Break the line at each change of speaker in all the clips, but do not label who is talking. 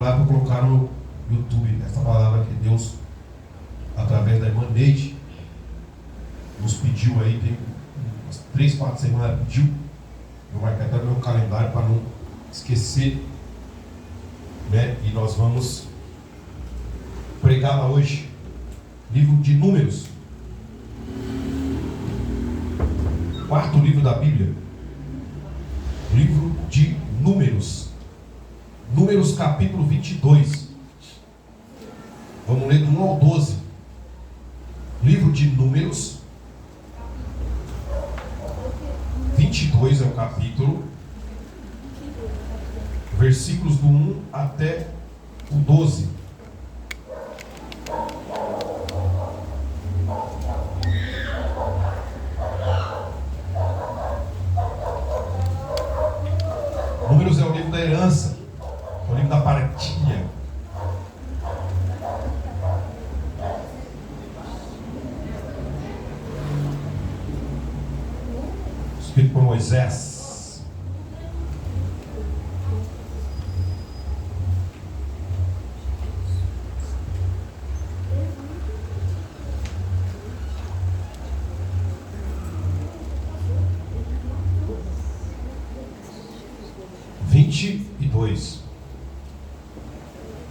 Lá para colocar no YouTube essa palavra que Deus, através da irmã Neide, nos pediu aí, tem umas 3, 4 semanas, pediu. Eu marquei até no meu calendário para não esquecer, né? E nós vamos pregá-la hoje. Livro de Números, 4º livro da Bíblia. Livro de Números. Números capítulo 22. Vamos ler do 1 ao 12. Livro de Números 22 é o capítulo. Versículos do 1 até o 12. Números é o livro da herança, é o livro da partilha. Escrito por Moisés.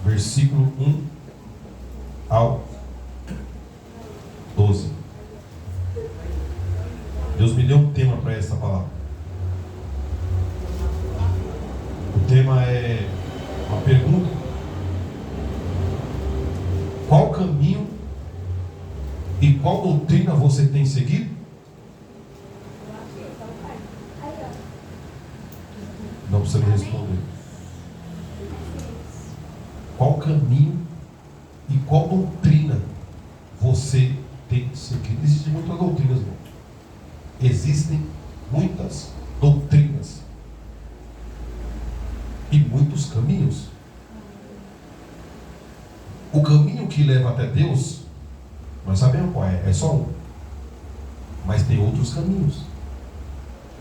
Versículo 1 ao 12. Deus me deu um tema para essa palavra. O tema é uma pergunta: qual caminho e qual doutrina você tem seguido? Não precisa me responder. Qual caminho e qual doutrina você tem seguido? Existem muitas doutrinas, irmão. Existem muitas doutrinas e muitos caminhos. O caminho que leva até Deus, nós sabemos qual é só um. Mas tem outros caminhos.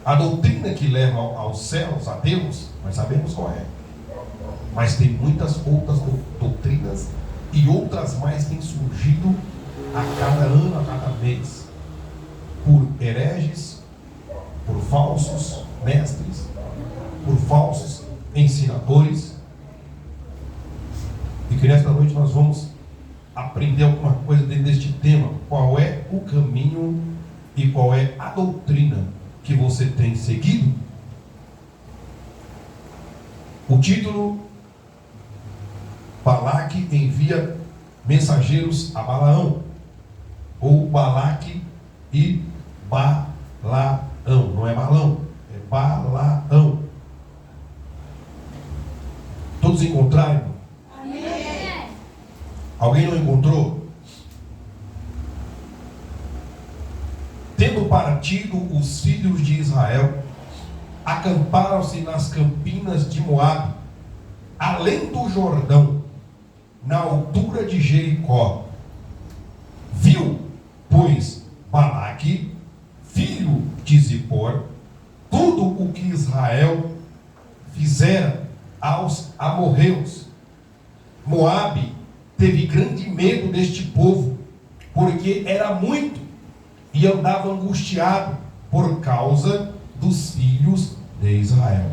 A doutrina que leva aos céus, a Deus, nós sabemos qual é. Mas tem muitas outras doutrinas e outras mais têm surgido a cada ano, a cada mês, por hereges, por falsos mestres, por falsos ensinadores. E que nesta noite nós vamos aprender alguma coisa dentro deste tema. Qual é o caminho e qual é a doutrina que você tem seguido? O título: Balaque envia mensageiros a Balaão, ou Balaque e Balaão. Não é Balão, é Balaão. Todos encontraram? Amém. Alguém não encontrou? Tendo partido os filhos de Israel, acamparam-se nas campinas de Moabe, além do Jordão, na altura de Jericó. Viu, pois, Balaque, filho de Zippor, tudo o que Israel fizera aos amorreus. Moabe teve grande medo deste povo, porque era muito, e andava angustiado por causa dos filhos de Israel.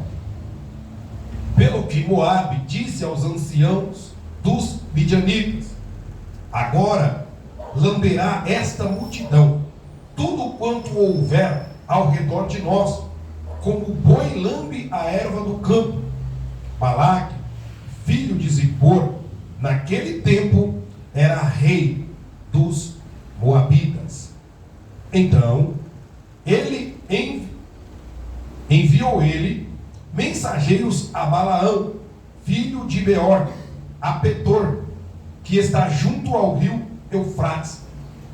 Pelo que Moabe disse aos anciãos dos midianitas: agora lamberá esta multidão tudo quanto houver ao redor de nós, como o boi lambe a erva do campo. Balaque, filho de Zippor, naquele tempo era rei dos Moabitas. Então ele enviou mensageiros a Balaão, filho de Beor, a Petor, que está junto ao rio Eufrates,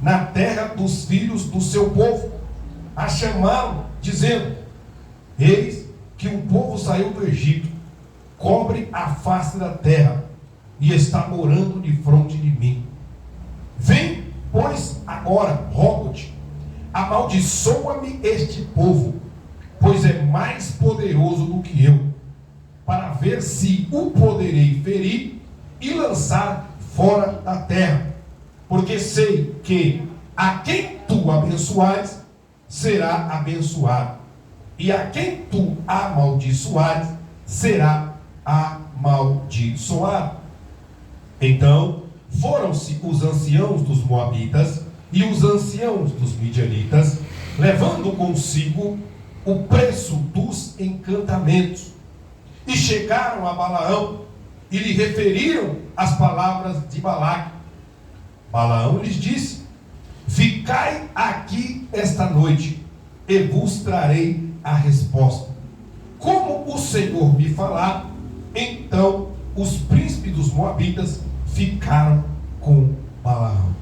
na terra dos filhos do seu povo, a chamá-lo, dizendo: eis que um povo saiu do Egito, cobre a face da terra, e está morando defronte de mim. Vem, pois, agora, rogo-te, amaldiçoa-me este povo, pois é mais poderoso do que eu. para ver se o poderei ferir e lançar fora da terra. Porque sei que a quem tu abençoares, será abençoado, e a quem tu amaldiçoares, será amaldiçoado. Então foram-se os anciãos dos Moabitas e os anciãos dos Midianitas, levando consigo o preço dos encantamentos, e chegaram a Balaão e lhe referiram as palavras de Balaque. Balaão lhes disse: ficai aqui esta noite, e vos trarei a resposta. Como o Senhor me falar. Então os príncipes dos Moabitas ficaram com Balaão.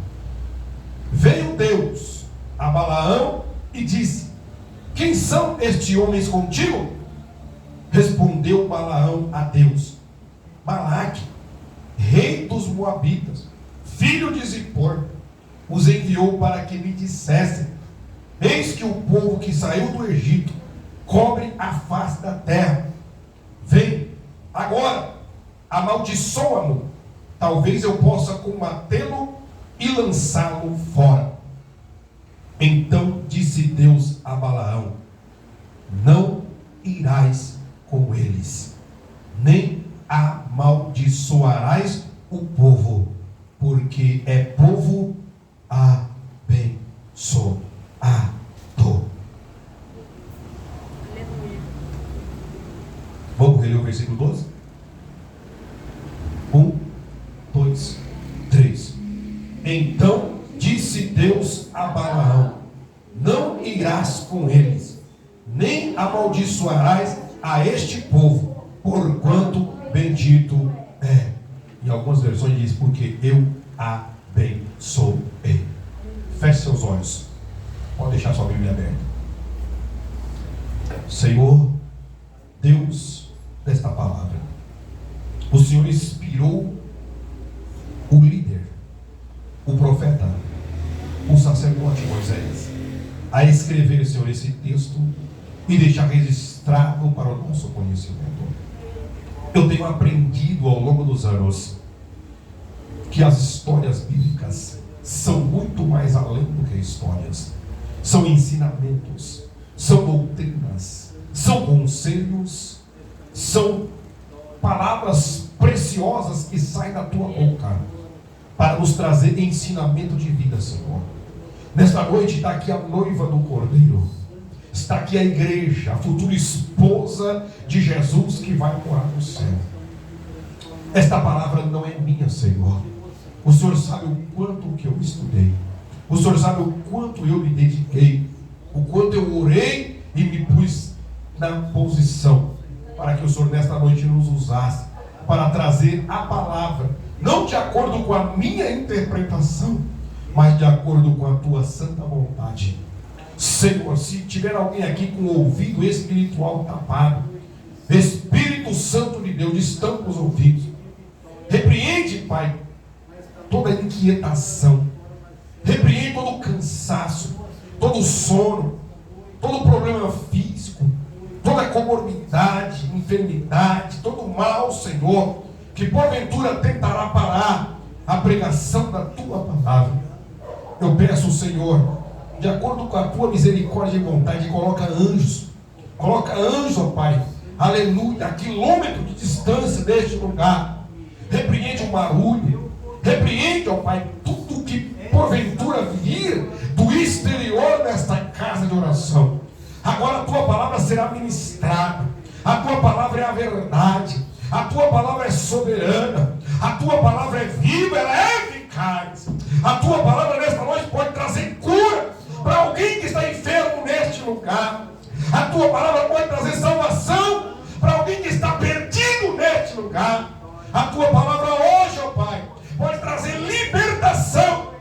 Veio Deus a Balaão e disse: quem são estes homens contigo? Respondeu Balaão a Deus: Balaque, rei dos Moabitas, filho de Zippor, os enviou para que me dissessem: eis que o povo que saiu do Egito cobre a face da terra. Vem agora, amaldiçoa-mo, talvez eu possa combatê-lo e lançá-lo fora. Então disse Deus a Balaão: não irás com eles, nem amaldiçoarás o povo, porque é povo abençoado. Vamos reler o versículo 12? 1, 2, 3. Então disse Deus a Balaão: não irás com eles, nem amaldiçoarás a este povo, porquanto bendito é. Em algumas versões diz: porque eu abençoei. Feche seus olhos. Pode deixar sua Bíblia aberta. Senhor, Deus desta palavra, o Senhor inspirou o líder, o profeta, o sacerdote Moisés, a escrever, Senhor, esse texto e deixar registrado para o nosso conhecimento. Eu tenho aprendido ao longo dos anos que as histórias bíblicas são muito mais além do que histórias. São ensinamentos, são doutrinas, são conselhos, são palavras preciosas que saem da tua boca para nos trazer ensinamento de vida, Senhor. Nesta noite está aqui a noiva do Cordeiro, está aqui a igreja, a futura esposa de Jesus que vai morar no céu. Esta palavra não é minha, Senhor. O Senhor sabe o quanto que eu estudei, o Senhor sabe o quanto eu me dediquei, o quanto eu orei e me pus na posição para que o Senhor nesta noite nos usasse para trazer a palavra, não de acordo com a minha interpretação, mas de acordo com a tua santa vontade. Senhor, se tiver alguém aqui com o ouvido espiritual tapado, Espírito Santo de Deus, destampa os ouvidos. Repreende, Pai, toda inquietação. Repreende todo o cansaço, todo o sono, todo o problema físico, toda comorbidade, enfermidade, todo o mal, Senhor, que porventura tentará parar a pregação da tua palavra. Eu peço, Senhor, de acordo com a tua misericórdia e vontade, coloca anjos, ó Pai, aleluia, a quilômetro de distância deste lugar. Repreende o barulho, repreende, ó Pai, tudo que porventura vir do exterior desta casa de oração. Agora a tua palavra será ministrada, a tua palavra é a verdade, a tua palavra é soberana, a tua palavra é viva, ela é eficaz. A tua palavra nesta noite pode trazer cura para alguém que está enfermo neste lugar. A tua palavra pode trazer salvação para alguém que está perdido neste lugar. A tua palavra hoje, ó Pai, pode trazer libertação.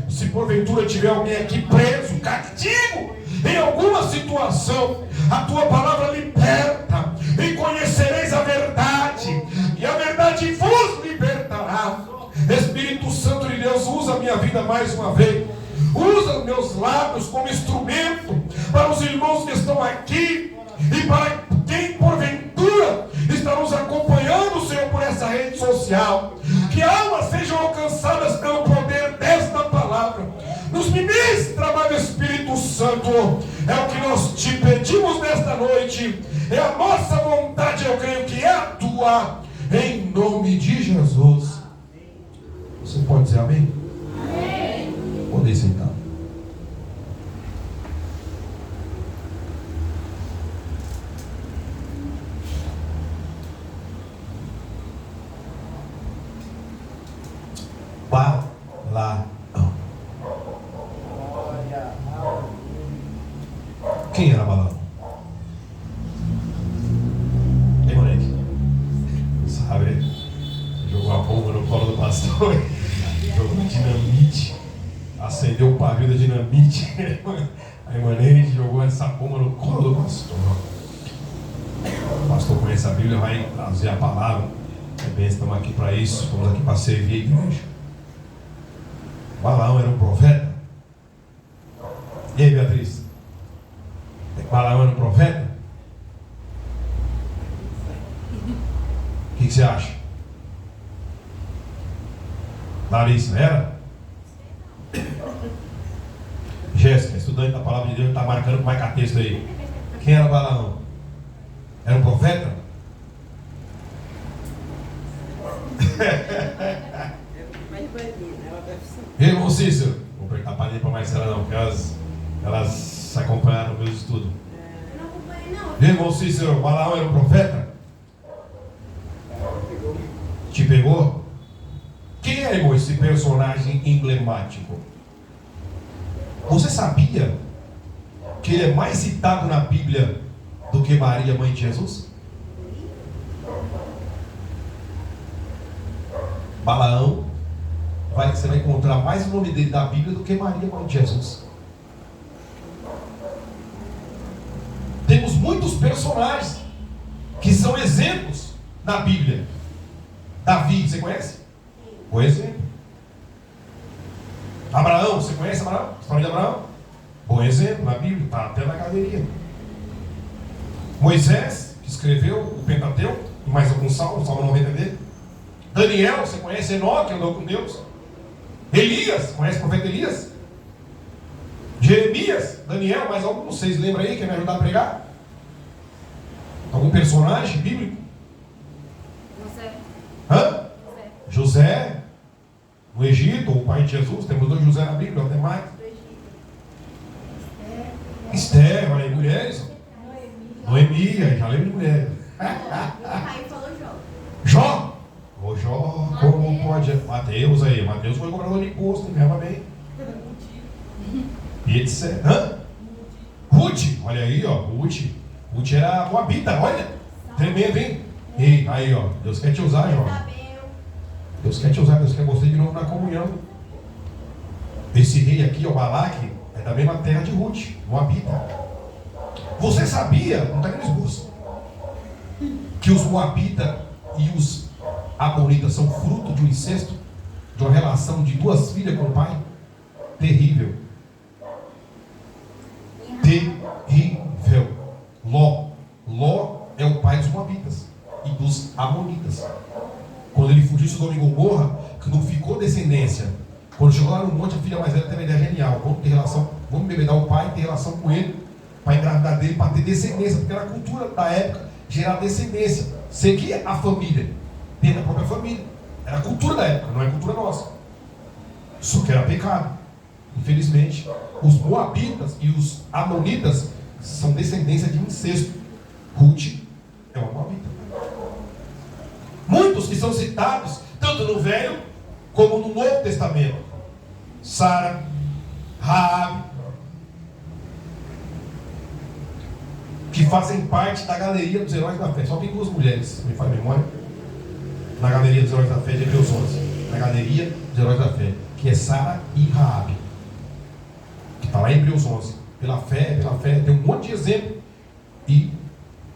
Se porventura tiver alguém aqui preso, cativo, em alguma situação, a tua palavra liberta. E conhecereis a verdade, e a verdade vos libertará. Espírito Santo de Deus, usa a minha vida mais uma vez. Usa os meus lábios como instrumento para os irmãos que estão aqui e para quem porventura está nos acompanhando, Senhor, por essa rede social. Que almas sejam alcançadas pelo poder desta palavra. Nos ministra, amado Espírito Santo. É o que nós te pedimos nesta noite. É a nossa vontade, eu creio que é a tua. Em nome de Jesus. Você pode dizer amém? Amém. Pode sentar. Balaão. Quem era Balaão? Ei, moleque. Sabe? Jogou a bomba no colo do pastor. Jogou dinamite. Acendeu o pavio da dinamite. Aí, moleque, jogou essa bomba no colo do pastor. O pastor conhece a Bíblia, vai trazer a palavra. É bem, estamos aqui para isso. Estamos aqui para servir a igreja. Balaão era um profeta? E aí, Beatriz? Balaão era um profeta? O que você acha? Larissa, era? Jéssica, estudante da palavra de Deus, está marcando com mais texto aí. Quem era Balaão? Era um profeta? Irmão Cícero, vou apertar a palhinha para mais ela não, porque elas acompanharam meus estudos.
Não acompanhei não.
Irmão Cícero, Balaão era um profeta? Te pegou? Quem é, irmão, esse personagem emblemático? Você sabia que ele é mais citado na Bíblia do que Maria, mãe de Jesus? Balaão, você vai encontrar mais o nome dele da Bíblia do que Maria, mãe de Jesus. Temos muitos personagens que são exemplos na Bíblia. Davi, você conhece? Bom exemplo. Abraão, você conhece Abraão? História de Abraão? Bom exemplo na Bíblia, está até na galeria. Moisés, que escreveu o Pentateuco, e mais alguns salmos, Salmo 90 dele. Daniel, você conhece Enoque, andou com Deus? Elias, conhece o profeta Elias? Jeremias, Daniel, mais algum, vocês lembram aí, quer me ajudar a pregar? Algum personagem bíblico?
José.
Hã? José, no Egito, o pai de Jesus, temos 2 José na Bíblia, até mais. Esther, olha aí, mulheres. Noemi, já lembro de mulheres.
Aí falou Jó.
Jó? Ô Jó, como pode? Mateus aí, Mateus foi cobrador de imposto, leva bem. E etc. Hã? Ruth, olha aí, ó, Ruth era moabita, olha. Tremendo, hein? E aí, ó, Deus quer te usar, Jó. Deus quer te usar, Deus quer você de novo na comunhão. Esse rei aqui, o Balaque, é da mesma terra de Ruth, moabita. Você sabia, não está aqui no esboço, que os moabitas e os amonitas são fruto de um incesto, de uma relação de 2 filhas com o pai? Terrível. Terrível. Ló é o pai dos moabitas e dos amonitas. Quando ele fugiu de Sodoma e Gomorra, que não ficou descendência. Quando chegou lá no monte, a filha mais velha teve uma ideia genial. Vamos embebedar o pai, ter relação com ele, para engravidar dele, para ter descendência, porque era a cultura da época gerar descendência. Seguir a família, dentro da própria família. Era a cultura da época, não é a cultura nossa. Só que era pecado. Infelizmente, os moabitas e os amonitas são descendência de incesto. Ruth é uma moabita. Muitos que são citados, tanto no Velho como no Novo Testamento. Sara, Raabe, que fazem parte da galeria dos heróis da fé. Só tem 2 mulheres, se me faz memória, na galeria dos heróis da fé de Hebreus 11. Na galeria dos heróis da fé, que é Sara e Raabe, que está lá em Hebreus 11. Pela fé, tem um monte de exemplo. E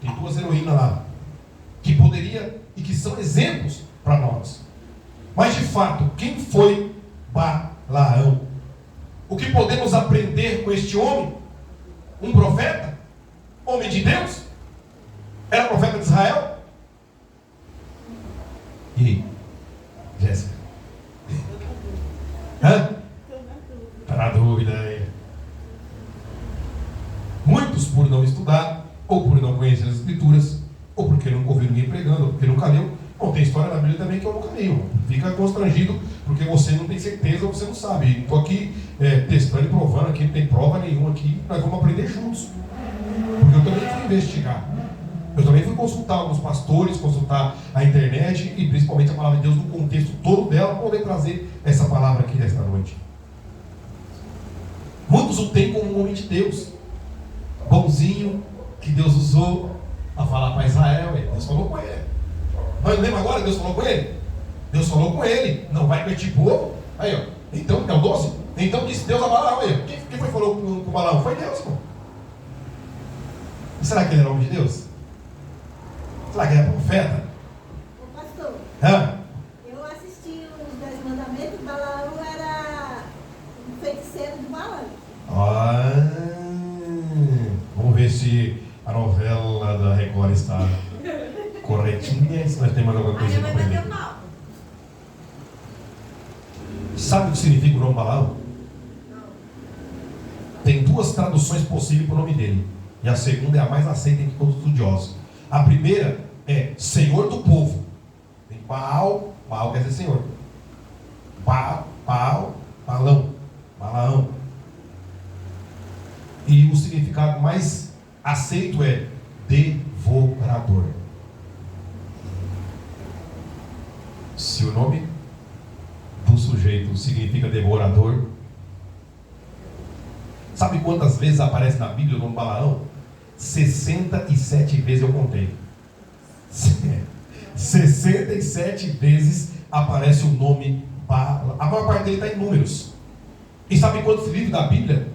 tem 2 heroínas lá, que poderia e que são exemplos para nós. Mas de fato, quem foi Balaão? O que podemos aprender com este homem? Um profeta? Homem de Deus? Era profeta de Israel? Hã? Está na dúvida aí. Muitos, por não estudar, ou por não conhecer as Escrituras, ou porque nunca ouviu ninguém pregando, ou porque nunca leu. Bom, tem história na Bíblia também que eu nunca li. Fica constrangido porque você não tem certeza ou você não sabe. Estou aqui testando e provando, aqui não tem prova nenhuma aqui. Nós vamos aprender juntos. Porque eu também fui investigar. Eu também fui consultar alguns pastores, consultar a internet e principalmente a palavra de Deus no contexto todo dela para poder trazer essa palavra aqui nesta noite. Muitos o têm como um homem de Deus, bonzinho, que Deus usou a falar para Israel. Deus falou com ele. Mas lembra agora? Deus falou com ele. Deus falou com ele. Não vai perder povo. Aí, ó. Então, é o 12. Então disse Deus a Balaão. Aí, quem foi que falou com Balaão? Foi Deus, irmão. Será que ele era homem de Deus? Será que ele era profeta?
Ô pastor,
Hã?
eu assisti os 10 mandamentos, Balaão era um feiticeiro de Balaão.
Vamos ver se a novela da Record está corretinha, se nós temos mais alguma coisa
Aí
para
vai
aprender.
bater mal.
Sabe o que significa o nome Balaão?
Não.
Tem duas traduções possíveis para o nome dele. E a segunda é a mais aceita entre todos os estudiosos. A primeira é Senhor do Povo. Tem Baal, Baal quer dizer Senhor. Balaão. E o significado mais aceito é devorador. Se o nome do sujeito significa devorador, sabe quantas vezes aparece na Bíblia o nome Balaão? 67 vezes eu contei. 67 vezes aparece o nome Balaão. A maior parte dele está em números. E sabe quantos livros da Bíblia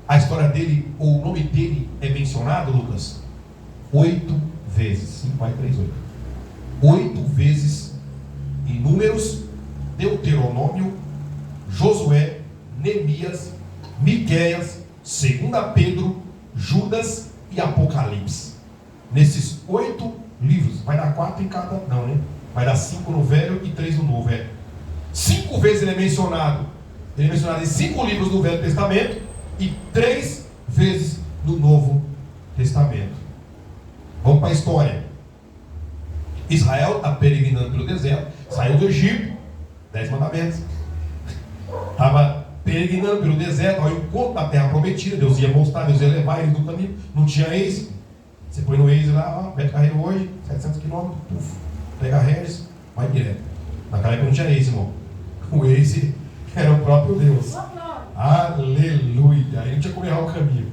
a história dele, ou o nome dele é mencionado, Lucas? 8 vezes. 5 mais 3, 8. 8 vezes em Números, Deuteronômio, Josué, Neemias, Miqueias, 2 Pedro, Judas e Apocalipse. Nesses 8 livros, vai dar 4 em cada, não, né? Vai dar 5 no Velho e 3 no Novo, 5 vezes ele é mencionado. Ele é mencionado em 5 livros do Velho Testamento e 3 vezes no Novo Testamento. Vamos para a história. Israel está peregrinando pelo deserto, saiu do Egito, 10 mandamentos. Estava peregrinando pelo deserto, ao encontro da terra prometida. Deus ia mostrar, Deus ia levar eles no caminho. Não tinha Waze. Você põe no Waze lá, ó, Beto Carreiro hoje, 700 km, pega a Regis, vai direto. Naquela época não tinha Waze, irmão. O Waze era o próprio Deus. Aleluia. Aí não tinha como errar o caminho.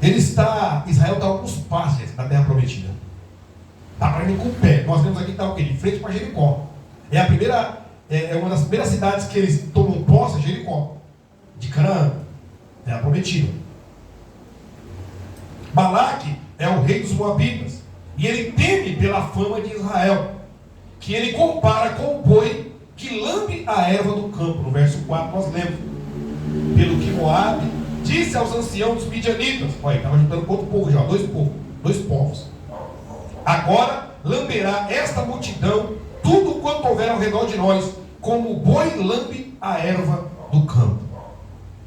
Israel está a alguns passos da terra prometida. Está para ir com o pé. Nós vemos aqui que está o quê? De frente para Jericó. É uma das primeiras cidades que eles tomam posse, Jericó, de Canaã, terra prometida. Balaque é o rei dos Moabitas. E ele teme pela fama de Israel, que ele compara com o boi que lambe a erva do campo. No verso 4 nós lemos: pelo que Moabe disse aos anciãos dos midianitas. Olha, estava juntando com outro povo já, dois povos. Agora lamberá esta multidão tudo quanto houver ao redor de nós, como o boi lambe a erva do campo.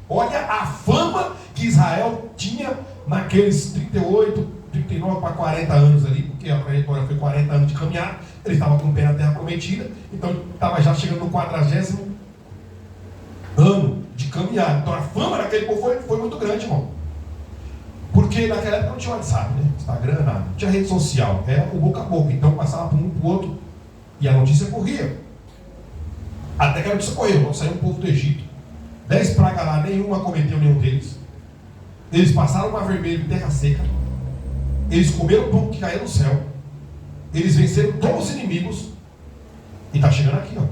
Olha a fama que Israel tinha naqueles 38, 39 para 40 anos ali, porque a trajetória foi 40 anos de caminhada. Ele estava com o pé na terra prometida, então estava já chegando no 40º ano de caminhada. Então a fama daquele povo foi muito grande, irmão. Porque naquela época não tinha WhatsApp, né? Instagram, nada. Não tinha rede social, era o boca a boca. Então passava por um para o outro e a notícia corria. Até que a notícia correu, saiu um povo do Egito. 10 pragas lá, nenhuma cometeu nenhum deles. Eles passaram o mar vermelho em terra seca. Eles comeram o pão que caía do céu. Eles venceram todos os inimigos. E está chegando aqui, ó.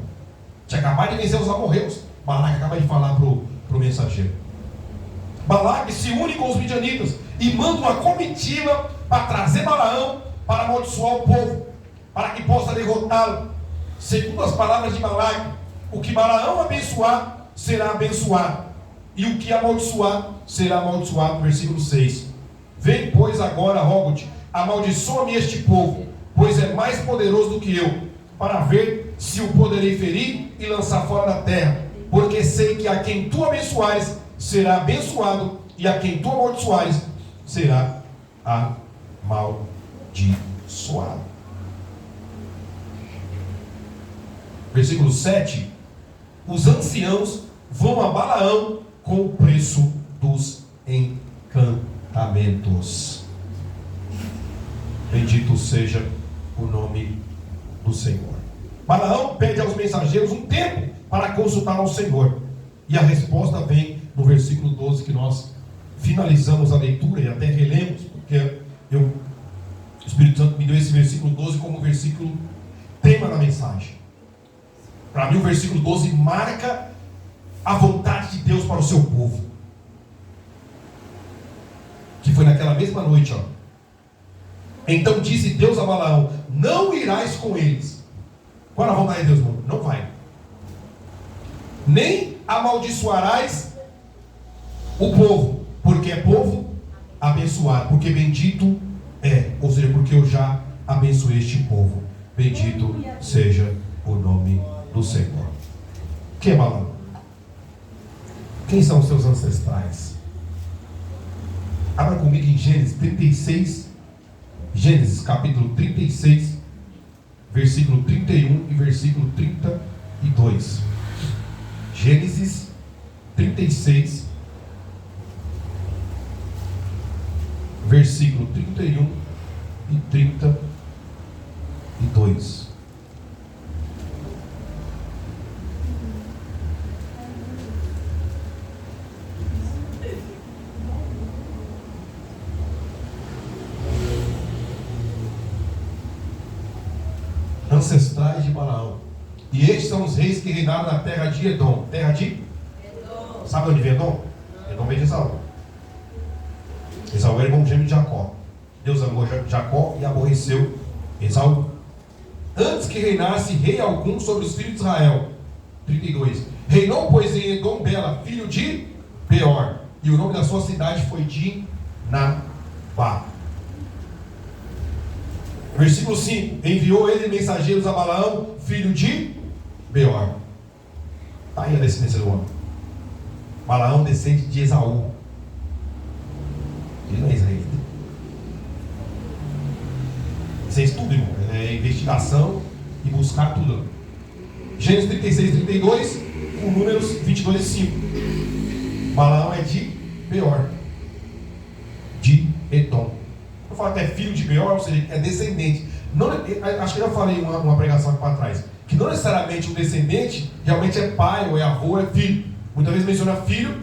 Tinha acabado de vencer os amorreus. Balaque acaba de falar pro mensageiro. Balaque se une com os midianitas e manda uma comitiva para trazer Balaão para amaldiçoar o povo, para que possa derrotá-lo. Segundo as palavras de Balaque, o que Balaão abençoar será abençoado, e o que amaldiçoar será amaldiçoado. Versículo 6: vem, pois, agora, rogo-te, amaldiçoa-me este povo, pois é mais poderoso do que eu, para ver se o poderei ferir e lançar fora da terra, porque sei que a quem tu abençoares será abençoado, e a quem tu amaldiçoares será amaldiçoado. Versículo 7. Os anciãos vão a Balaão com o preço dos encantamentos. Bendito seja o nome do Senhor. Balaão pede aos mensageiros um tempo para consultar ao Senhor. E a resposta vem no versículo 12, que nós finalizamos a leitura e até relemos, porque o Espírito Santo me deu esse versículo 12 como versículo tema da mensagem. Para mim o versículo 12 marca a vontade de Deus para o seu povo. Que foi naquela mesma noite, ó. Então disse Deus a Balaão: não irás com eles. Qual é a vontade de Deus, irmão? Não vai. Nem amaldiçoarás o povo, porque é povo abençoado, porque bendito é, ou seja, porque eu já abençoei este povo. Bendito seja o nome do Senhor. Que é Balaão? Quem são os seus ancestrais? Abra comigo em Gênesis 36, Gênesis capítulo 36, versículo 31 e versículo 32. Gênesis 36, versículo 31 e 32. Ancestrais de Balaão. E estes são os reis que reinaram na terra de Edom. Terra de Edom. Sabe onde vem Edom? Edom vem de Esaú. Esaú era irmão gêmeo de Jacó. Deus amou Jacó e aborreceu Esaú. Antes que reinasse rei algum sobre os filhos de Israel. 32. Reinou, pois, em Edom Bela, filho de Beor. E o nome da sua cidade foi Dinabá. Versículo 5. Enviou ele mensageiros a Balaão, filho de Beor. Está aí a descendência do homem. Balaão descende de Esaú. Ele não é israelita. Isso é estudo, irmão. É investigação e buscar tudo. Gênesis 36, 32, com números 22 e 5. Balaão é de Beor, de Edom. Eu falo até filho de Beor, ou seja, é descendente. Não, acho que eu já falei uma pregação aqui para trás, que não necessariamente um descendente realmente é pai, ou é avô, ou é filho. Muitas vezes menciona filho,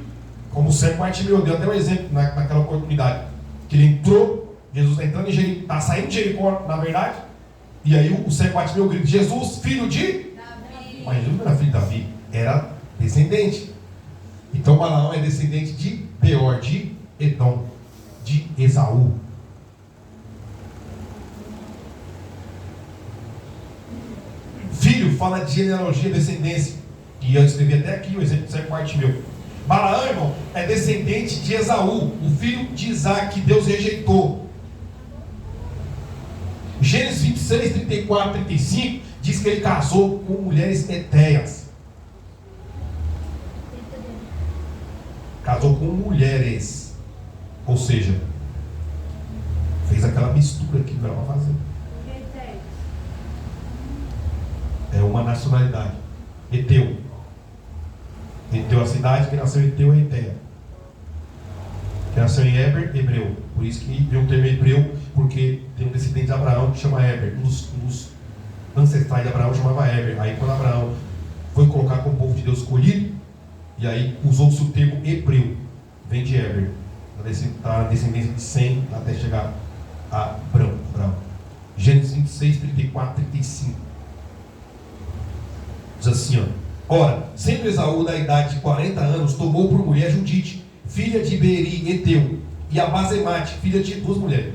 como o cego Bartimeu. Deu até um exemplo naquela oportunidade, que ele entrou, Jesus está entrando em Jericó, está saindo de Jericó, na verdade, e aí o cego Bartimeu grita: Jesus, filho de Davi. Mas Jesus não era filho de Davi, era descendente. Então Balaão é descendente de Beor, de Edom, de Esaú. Filho fala de genealogia, descendência. E eu escrevi até aqui o exemplo do cego Bartimeu. Balaão, irmão, é descendente de Esaú, o filho de Isaac, que Deus rejeitou. Gênesis 26, 34, 35 diz que ele casou com mulheres etéias. Casou com mulheres. Ou seja, fez aquela mistura que não era para fazer. É uma nacionalidade. Eteu. Eteu a cidade, que nasceu em Eteu é Eteia. Que nasceu em Éber, hebreu. Por isso que tem um termo hebreu, porque tem um descendente de Abraão que chama Éber. Um dos ancestrais de Abraão chamava Éber. Aí quando Abraão foi colocado como povo de Deus escolhido, e aí usou-se o termo hebreu. Vem de Éber. Está na descendência de Sem até chegar a Abraão. Gênesis 26, 34, 35. Diz assim, ó: ora, sendo Esaú da idade de 40 anos, tomou por mulher Judite, filha de Beeri, Eteu, e a Basemate, filha de duas mulheres,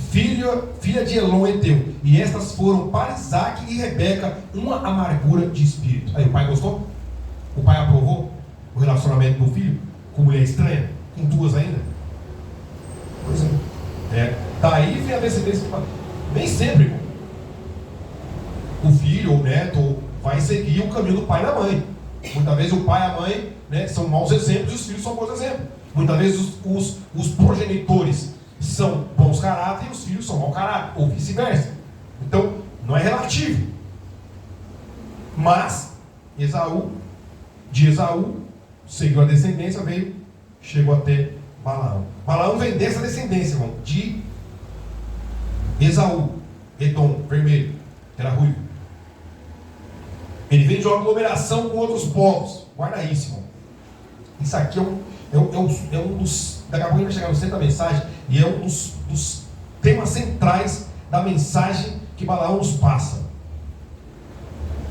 filha de Elon, Eteu. E estas foram para Isaac e Rebeca uma amargura de espírito. Aí o pai gostou? O pai aprovou o relacionamento do filho com mulher estranha? Com duas ainda? Pois é. Daí vem a descendência. Nem sempre, irmão. o filho ou o neto vai seguir o caminho do pai e da mãe. Muitas vezes o pai e a mãe, né, são maus exemplos e os filhos são bons exemplos. Muitas vezes os progenitores são bons caráter e os filhos são mau caráter, ou vice-versa. Então, não é relativo. Mas, de Esaú, seguiu a descendência, chegou até Balaão. Balaão vem dessa descendência, irmão, de Esaú, Edom, vermelho, que era ruivo. Ele vem de uma aglomeração com outros povos. Guarda isso, irmão. Isso aqui é um dos. Daqui a pouco a gente vai chegar no centro da mensagem, e é um dos temas centrais da mensagem que Balaão nos passa.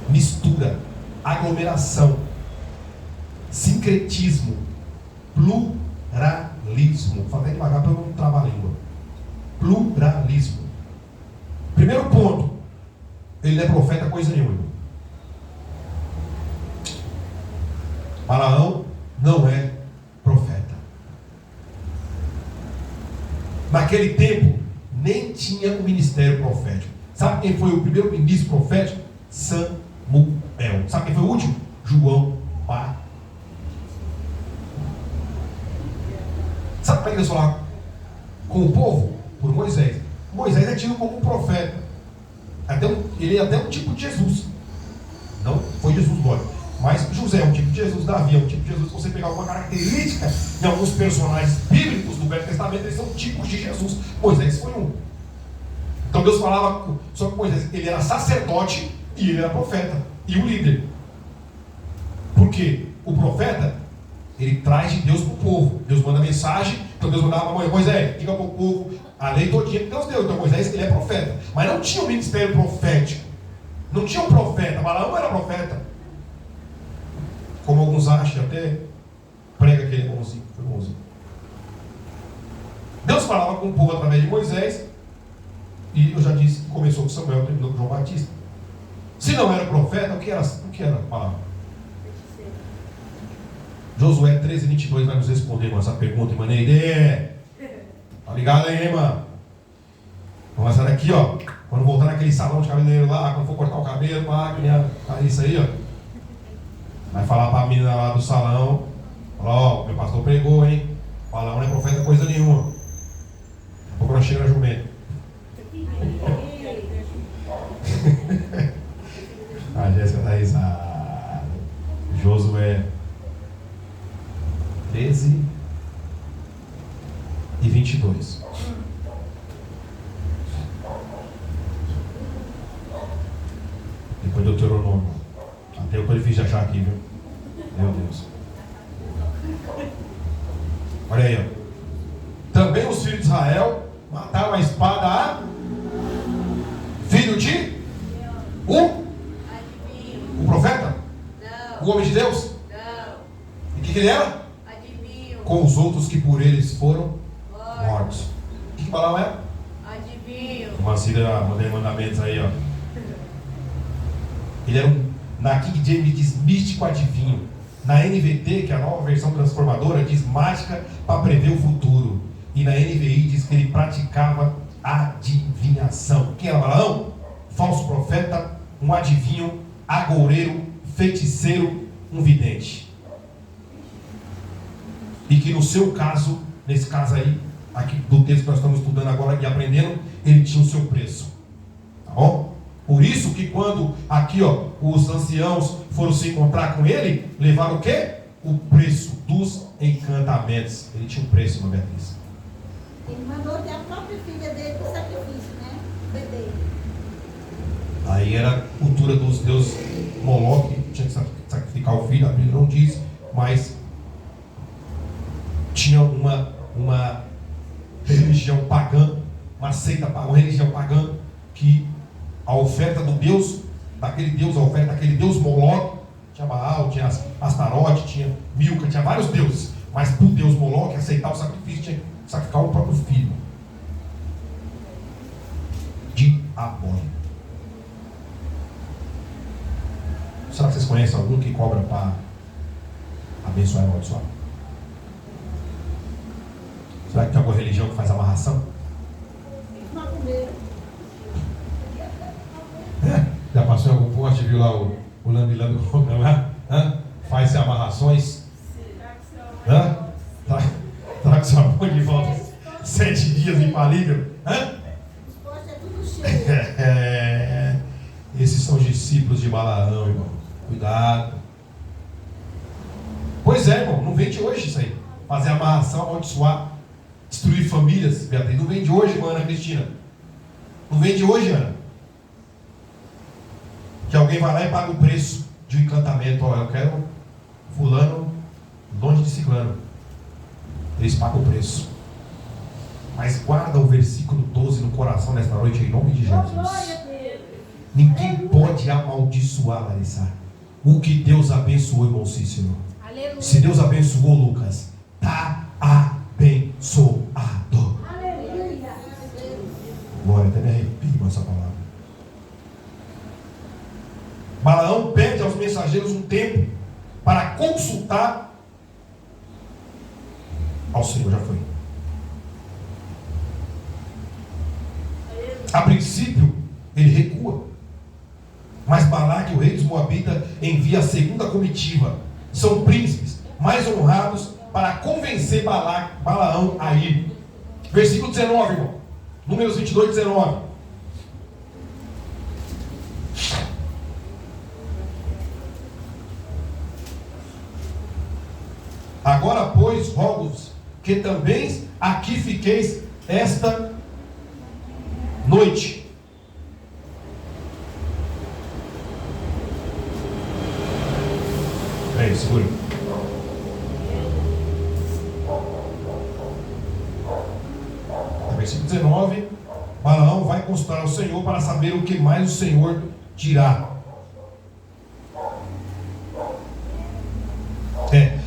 Mistura, aglomeração, sincretismo, pluralismo. Vou até devagar para eu não travar a língua. Pluralismo. Primeiro ponto, ele não é profeta coisa nenhuma. Balaão não é profeta. Naquele tempo, nem tinha o ministério profético. Sabe quem foi o primeiro ministro profético? Samuel. Sabe quem foi o último? João Batista. Sabe como é que eles falaram com o povo? Por Moisés. Moisés é tido como um profeta. Ele é até um tipo de Jesus. Não foi Jesus, lógico. Mas José é um tipo de Jesus, Davi é um tipo de Jesus. Se você pegar alguma característica de alguns personagens bíblicos do Velho Testamento, eles são tipos de Jesus. Moisés foi um. Então Deus falava sobre Moisés. Ele era sacerdote e ele era profeta. E o líder. Por quê? O profeta, ele traz de Deus para o povo. Deus manda mensagem. Então Deus mandava para Moisés, diga para o povo a lei todinha que Deus deu. Então Moisés, ele é profeta. Mas não tinha um ministério profético. Não tinha um profeta. Balaão era profeta. Como alguns acham, até prega aquele bonzinho. Foi bonzinho. Deus falava com o povo através de Moisés. E eu já disse que começou com Samuel, terminou com João Batista. Se não era profeta, o que era Balaão? Josué 13, 22 vai nos responder essa pergunta, irmã Neide. Tá ligado aí, mano? Vamos lançar daqui, ó. Quando voltar naquele salão de cabeleireiro lá, quando for cortar o cabelo, isso aí, ó. Vai falar para a menina lá do salão. Ó, meu pastor pregou, hein? Balaão não é profeta coisa nenhuma. Daqui a pouco nós chega na jumenta. A Jéssica tá risada. Josué 13 e 22. Depois do Deuteronômio. Até eu tô difícil de achar aqui, viu? Meu Deus. Olha aí, ó. Também os filhos de Israel mataram a espada a filho de o profeta? Não. O homem de Deus? Não. E o que ele era? Adivinho. Com os outros que por eles foram mortos. O que Balaão é? Adivinho. Uma Cida mandei mandamentos aí, ó. Ele era na King James diz místico adivinho. Na NVT, que é a nova versão transformadora, diz mágica para prever o futuro. E na NVI diz que ele praticava adivinhação. Quem era Balaão? Falso profeta, um adivinho, agoureiro, feiticeiro, um vidente. E que no seu caso, nesse caso aí, aqui do texto que nós estamos estudando agora e aprendendo, ele tinha o seu preço. Tá bom? Por isso que quando aqui, ó, os anciãos foram se encontrar com ele, levaram o quê? O preço dos encantamentos. Ele tinha um preço, irmã Beatriz.
Ele mandou até a própria filha dele para o sacrifício, né? O bebê.
Aí era a cultura dos deuses Moloque, tinha que sacrificar o filho, a Bíblia não diz, mas tinha uma religião pagã, uma seita pagã, uma religião pagã, que a oferta do Deus, daquele Deus, a oferta daquele Deus Moloque, tinha Baal, tinha Astarote, tinha Milca, tinha vários deuses, mas para o Deus Moloque aceitar o sacrifício, tinha que sacrificar o próprio filho. Diabólico. Será que vocês conhecem algum que cobra para abençoar e amaldiçoar? Será que tem alguma religião que faz amarração?
Macumbeiro.
Já passou viu lá o lambi-lambi, faz-se amarrações. Traga sua mãe de volta 7 dias em palígrafo.
Os postos é tudo cheio.
Esses são os discípulos de Balaão, irmão. Cuidado. Pois é, irmão, não vem de hoje isso aí. Fazer amarração, amaldiçoar, destruir famílias, Beatriz. Não vem de hoje, irmã Ana Cristina. Não vem de hoje, Ana. Que alguém vai lá e paga o preço de um encantamento. Ó, eu quero fulano longe de ciclano. Eles pagam o preço. Mas guarda o versículo 12 no coração nesta noite, em nome de Jesus. Ninguém pode amaldiçoar, Larissa, o que Deus abençoou, irmão Cícero.
Aleluia.
Se Deus abençoou, Lucas, está abençoado.
Aleluia.
Glória, até me arrepio com essa palavra. Balaão pede aos mensageiros um tempo para consultar ao Senhor. Já foi. A princípio, ele recua. Mas Balaque, o rei dos Moabitas, envia a segunda comitiva. São príncipes mais honrados para convencer Balaão a ir. Versículo 19, irmão. Números 22, 19. Agora, pois, rogo-vos que também aqui fiqueis esta noite. Peraí, segura. Versículo 19. Balaão vai consultar ao Senhor para saber o que mais o Senhor dirá.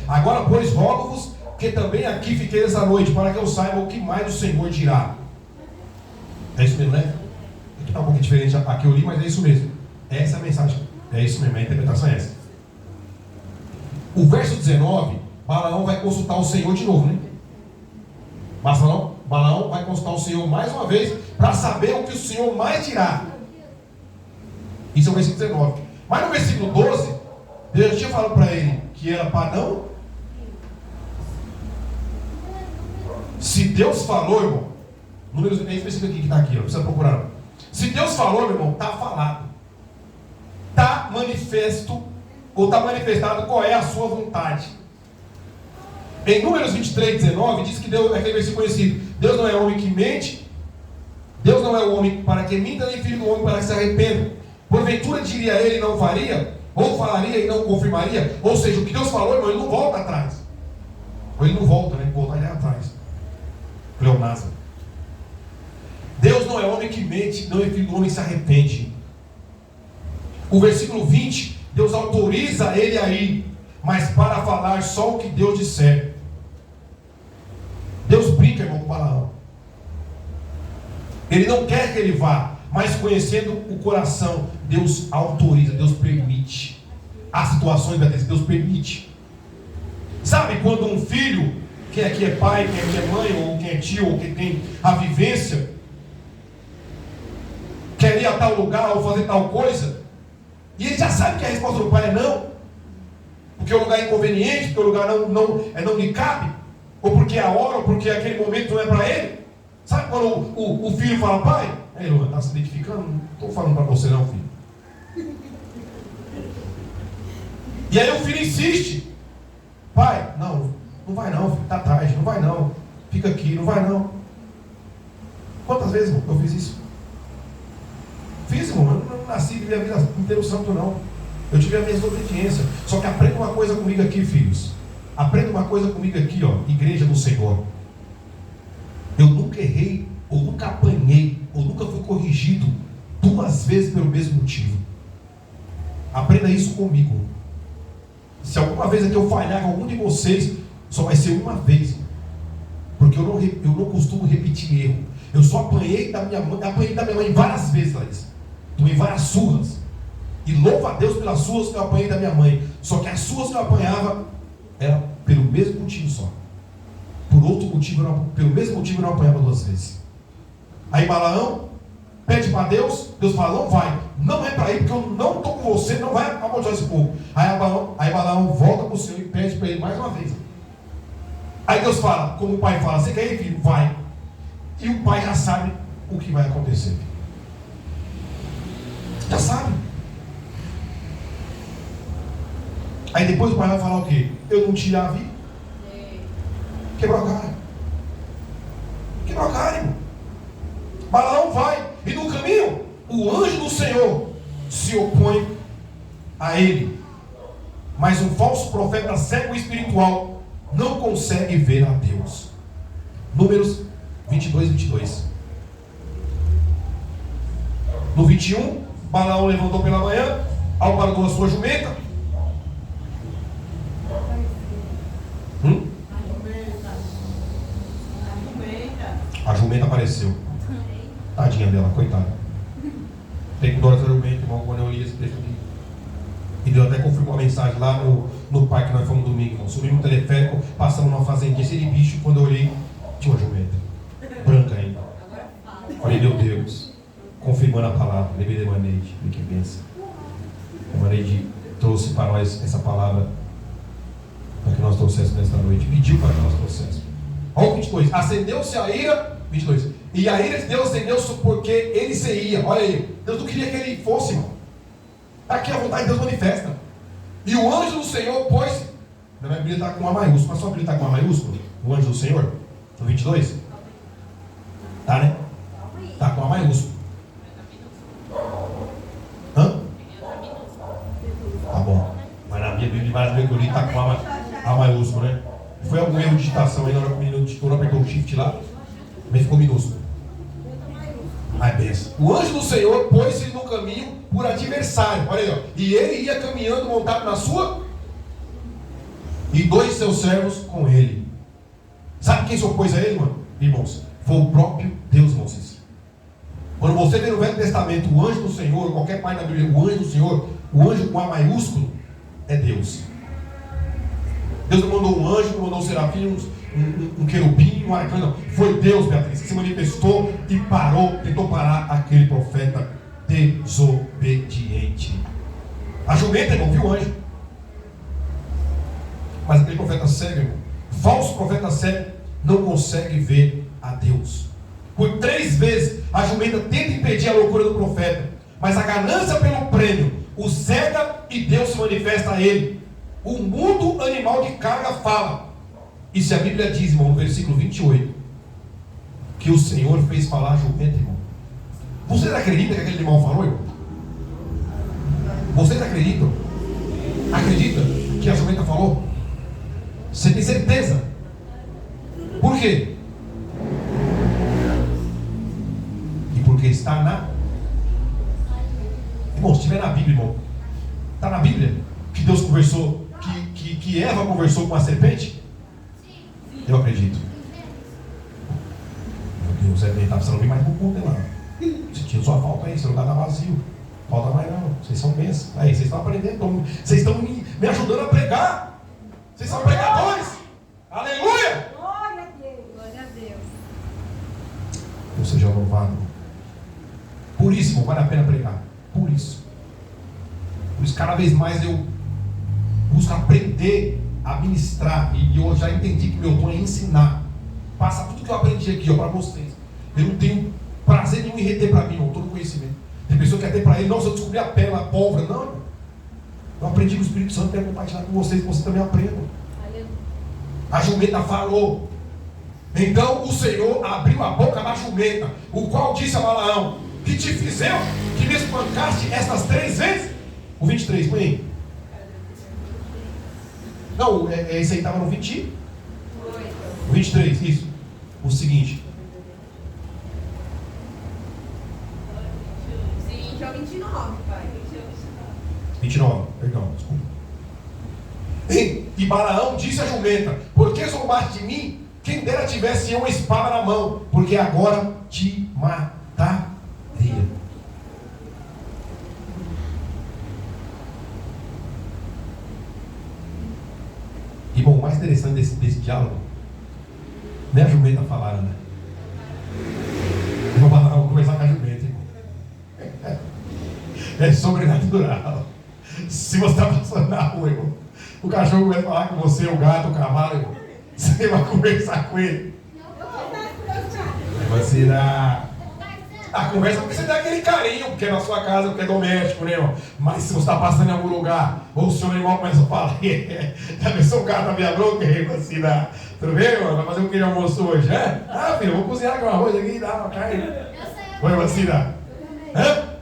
Agora, pois, rogo-vos que também aqui fiqueis essa noite, para que eu saiba o que mais o Senhor dirá. É isso mesmo, né? Aqui está um pouquinho diferente. Aqui eu li, mas é isso mesmo. Essa é a mensagem. É isso mesmo, a interpretação é essa. O verso 19, Balaão vai consultar o Senhor de novo, né? Mas não, Balaão vai consultar o Senhor mais uma vez, para saber o que o Senhor mais dirá. Isso é o versículo 19. Mas no versículo 12, Deus já tinha falado para ele que era para não. Se Deus falou, irmão, números é específico aqui que está aqui, não precisa procurar. Não. Se Deus falou, meu irmão, está falado. Está manifesto, ou está manifestado qual é a sua vontade. Em Números 23, 19, diz que Deus, é aquele versículo conhecido: Deus não é homem que mente, Deus não é o homem para que minta, nem filho do homem para que se arrependa. Porventura diria ele e não faria, ou falaria e não confirmaria. Ou seja, o que Deus falou, irmão, ele não volta atrás. Ou ele não volta, né? Voltar ele é atrás. Pleonasmo. Deus não é homem que mente, não é filho do homem que se arrepende. O versículo 20, Deus autoriza ele a ir, mas para falar só o que Deus disser. Deus brinca, irmão, com Balaão. Ele não quer que ele vá, mas conhecendo o coração, Deus autoriza, Deus permite. Há situações que Deus permite. Sabe quando um filho, quem aqui é pai, quem aqui é mãe, ou quem é tio, ou quem tem a vivência, quer ir a tal lugar ou fazer tal coisa, e ele já sabe que a resposta do pai é não, porque o lugar é inconveniente, porque o lugar não lhe cabe, ou porque é a hora, ou porque aquele momento não é para ele. Sabe quando o filho fala: pai, aí Luan, está se identificando? Não estou falando para você não, filho. E aí o filho insiste: pai, não vai não, filho, está tarde, não vai não, fica aqui, não vai não. Quantas vezes, irmão, eu fiz isso? Fiz, irmão, eu não nasci de minha vida inteira santo não. Eu tive a minha desobediência. Só que aprenda uma coisa comigo aqui, filhos. Aprenda uma coisa comigo aqui, ó, igreja do Senhor. Eu nunca errei, ou nunca apanhei, ou nunca fui corrigido 2 vezes pelo mesmo motivo. Aprenda isso comigo. Se alguma vez aqui eu falhar com algum de vocês, só vai ser uma vez. Porque eu não costumo repetir erro. Eu só apanhei da minha mãe várias vezes, Larissa. Tomei várias surras. E louvo a Deus pelas surras que eu apanhei da minha mãe. Só que as surras que eu apanhava era pelo mesmo motivo só. Pelo mesmo motivo eu não apanhava 2 vezes. Aí Balaão pede para Deus, Deus fala: não vai. Não é para ir, porque eu não estou você não vai amaldiçoar esse povo. Aí Balaão volta para o Senhor e pede para ele mais uma vez. Aí Deus fala, como o pai fala, você quer ir, filho? Vai. E o pai já sabe o que vai acontecer. Já sabe. Aí depois o pai vai falar o quê? Eu não te a vi. Quebrou a cara. Quebrou a cara, irmão. Balaão vai. E no caminho, o anjo do Senhor se opõe a ele. Mas um falso profeta cego espiritual não consegue ver a Deus. Números 22, 22. No 21, Balaão levantou pela manhã, ao parador a sua jumenta. A jumenta apareceu. Tadinha dela, coitada. Tem que dar essa jumenta, irmão, quando eu li esse texto aqui. E Deus até confirmou a mensagem lá no parque que nós fomos domingo, irmão. Subimos no teleférico, passamos numa fazendinha, esse de bicho, quando eu olhei, tinha uma jumenta. Branca ainda. Falei, meu Deus. Confirmando a palavra. Levei de Maneide. Que benção. A Maneide trouxe para nós essa palavra para que nós trouxéssemos nesta noite. Pediu para que nós trouxéssemos. Olha o 22. Acendeu-se a ira. 22. E a ira de Deus acendeu-se porque ele se ia. Olha aí. Deus não queria que ele fosse, irmão. Aqui a vontade de Deus manifesta. E o anjo do Senhor pôs. Na minha Bíblia está com A maiúsculo. Mas sua Bíblia está com A maiúsculo? O anjo do Senhor? No 22? Tá, né? Está com A maiúsculo. Hã? Tá bom. Mas na minha Bíblia, várias vezes que eu li, está com A maiúsculo, né? Foi algum erro de digitação aí na hora que o menino apertou o shift lá, mas ficou minúsculo. Ai, benção. O anjo do Senhor pôs-se no caminho por adversário. Olha aí, ó. E ele ia caminhando montado na sua, e 2 de seus servos com ele. Sabe quem se opôs a ele, mano? Irmãos, foi o próprio Deus, irmãos. Quando você vê no Velho Testamento o anjo do Senhor, qualquer pai na Bíblia, o anjo do Senhor, o anjo com A maiúsculo, é Deus. Deus não mandou um anjo, não mandou um serafim, um querubim, um arcanjo, não. Foi Deus, Beatriz, que se manifestou e parou, tentou parar aquele profeta desobediente. A jumenta, irmão, viu o anjo. Mas aquele profeta cego, irmão, falso profeta cego, não consegue ver a Deus. Por 3 vezes a jumenta tenta impedir a loucura do profeta, mas a ganância pelo prêmio o cega e Deus se manifesta a ele. O mundo animal de carga fala. E se a Bíblia diz, irmão, no versículo 28, que o Senhor fez falar a jumenta, irmão. Vocês acreditam que aquele animal falou, irmão? Vocês acreditam? Acredita que a jumenta falou? Você tem certeza? Por quê? E porque está na... Irmão, se estiver na Bíblia, irmão, está na Bíblia que Deus conversou, que Eva conversou com a serpente? Eu acredito. Meu Deus, ele está precisando vir mais pro culto, lá. Você tinha sua falta aí, seu lugar está vazio. Falta mais não. Vocês são bênçãos. Aí, vocês estão aprendendo, vocês estão me ajudando a pregar. Vocês são pregadores. Aleluia!
Glória a Deus.
Glória a Deus.
Deus seja louvado. Por isso, irmão, vale a pena pregar. Por isso. Por isso, cada vez mais eu busco aprender a ministrar. E eu já entendi que meu dom é ensinar. Passar tudo que eu aprendi aqui, ó, para vocês. Eu não tenho prazer nenhum em reter para mim, irmão, todo conhecimento. Tem pessoa que quer ter para ele, não, se eu descobrir a pérola, a pólvora. Não, irmão. Eu aprendi com o Espírito Santo, quero compartilhar com vocês, que vocês também aprendam. A jumenta falou. Então o Senhor abriu a boca da jumenta, o qual disse a Balaão: que te fizeu, que me espancaste estas 3 vezes? O 23, põe aí. Não, esse aí estava no 20. O 23, isso. O seguinte.
O seguinte é o 29, pai.
29, perdão, desculpa. E Balaão disse a jumenta: por que zombaste de mim? Quem dera tivesse eu uma espada na mão, porque agora te mataria. Irmão, o mais interessante desse diálogo não é a jumenta falar, né? Eu vou conversar com a jumenta, irmão. É sobrenatural. Se você está passando na rua, irmão, o cachorro vai falar com você, o gato, o cavalo, irmão, você vai conversar com ele. Vai tirar a conversa, porque você dá aquele carinho, porque é na sua casa, porque é doméstico, né, irmão? Mas se você está passando em algum lugar, ou o seu animal começa a falar, já pensou o cara na minha bronca, irmão, assim, tudo bem, irmão? Vai fazer um queijo almoço hoje, hã? Ah, filho, vou cozinhar aqui um arroz aqui e dar uma carne. Oi, vacina. Hã?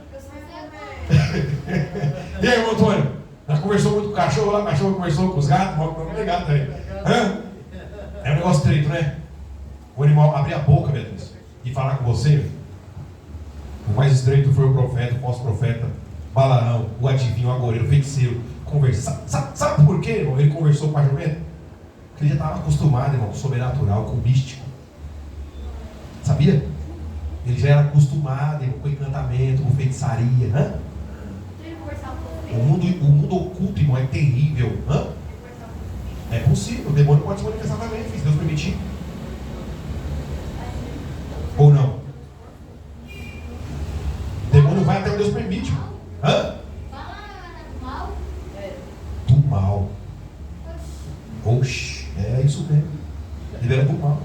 E aí, irmão Antônio? Já conversou muito com o cachorro lá, o cachorro conversou com os gatos, não tem gato aí. Hã? É um negócio estreito, né? O animal abrir a boca, Beatriz, e falar com você. O mais estreito foi o profeta, o falso profeta, Balaão, o adivinho, o agoreiro, o feiticeiro. Conversar. Sabe por quê, irmão? Ele conversou com a jumenta? Porque ele já estava acostumado, irmão, com o sobrenatural, com o místico. Sabia? Ele já era acostumado, irmão, com encantamento, com feitiçaria. Hã? O mundo oculto, irmão, é terrível. Hã? É possível, o demônio pode se manifestar também, se Deus permitir. Ou não? O demônio vai até onde Deus permite. Hã? Do mal. Oxi, é isso mesmo. Ele era do mal.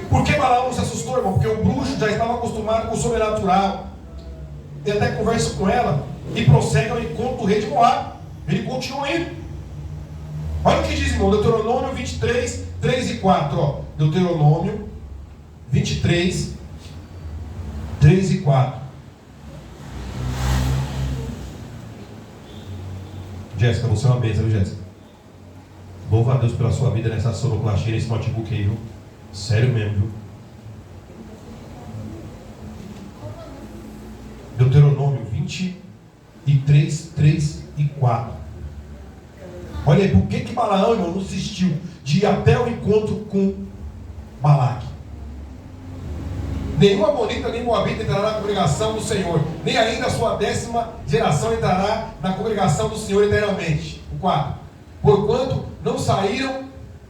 Por que Balaão não se assustou, irmão? Porque o bruxo já estava acostumado com o sobrenatural. Ele até conversa com ela e prossegue ao encontro do rei de Moab. Ele continua indo. Olha o que diz, irmão, Deuteronômio 23, 3 e 4. Ó. Deuteronômio 23, 3 e 4. Jéssica, você é uma bênção, viu, Jéssica? Louva a Deus pela sua vida nessa sonoplastia, nesse notebook aí, viu? Sério mesmo, viu? Deuteronômio 23, 3 e 4. Olha aí, por que Balaão, irmão, não desistiu de ir até o encontro com Balaque? Nenhum amonita nem moabita entrará na congregação do Senhor, nem ainda a sua 10ª geração entrará na congregação do Senhor eternamente. O 4. Porquanto não saíram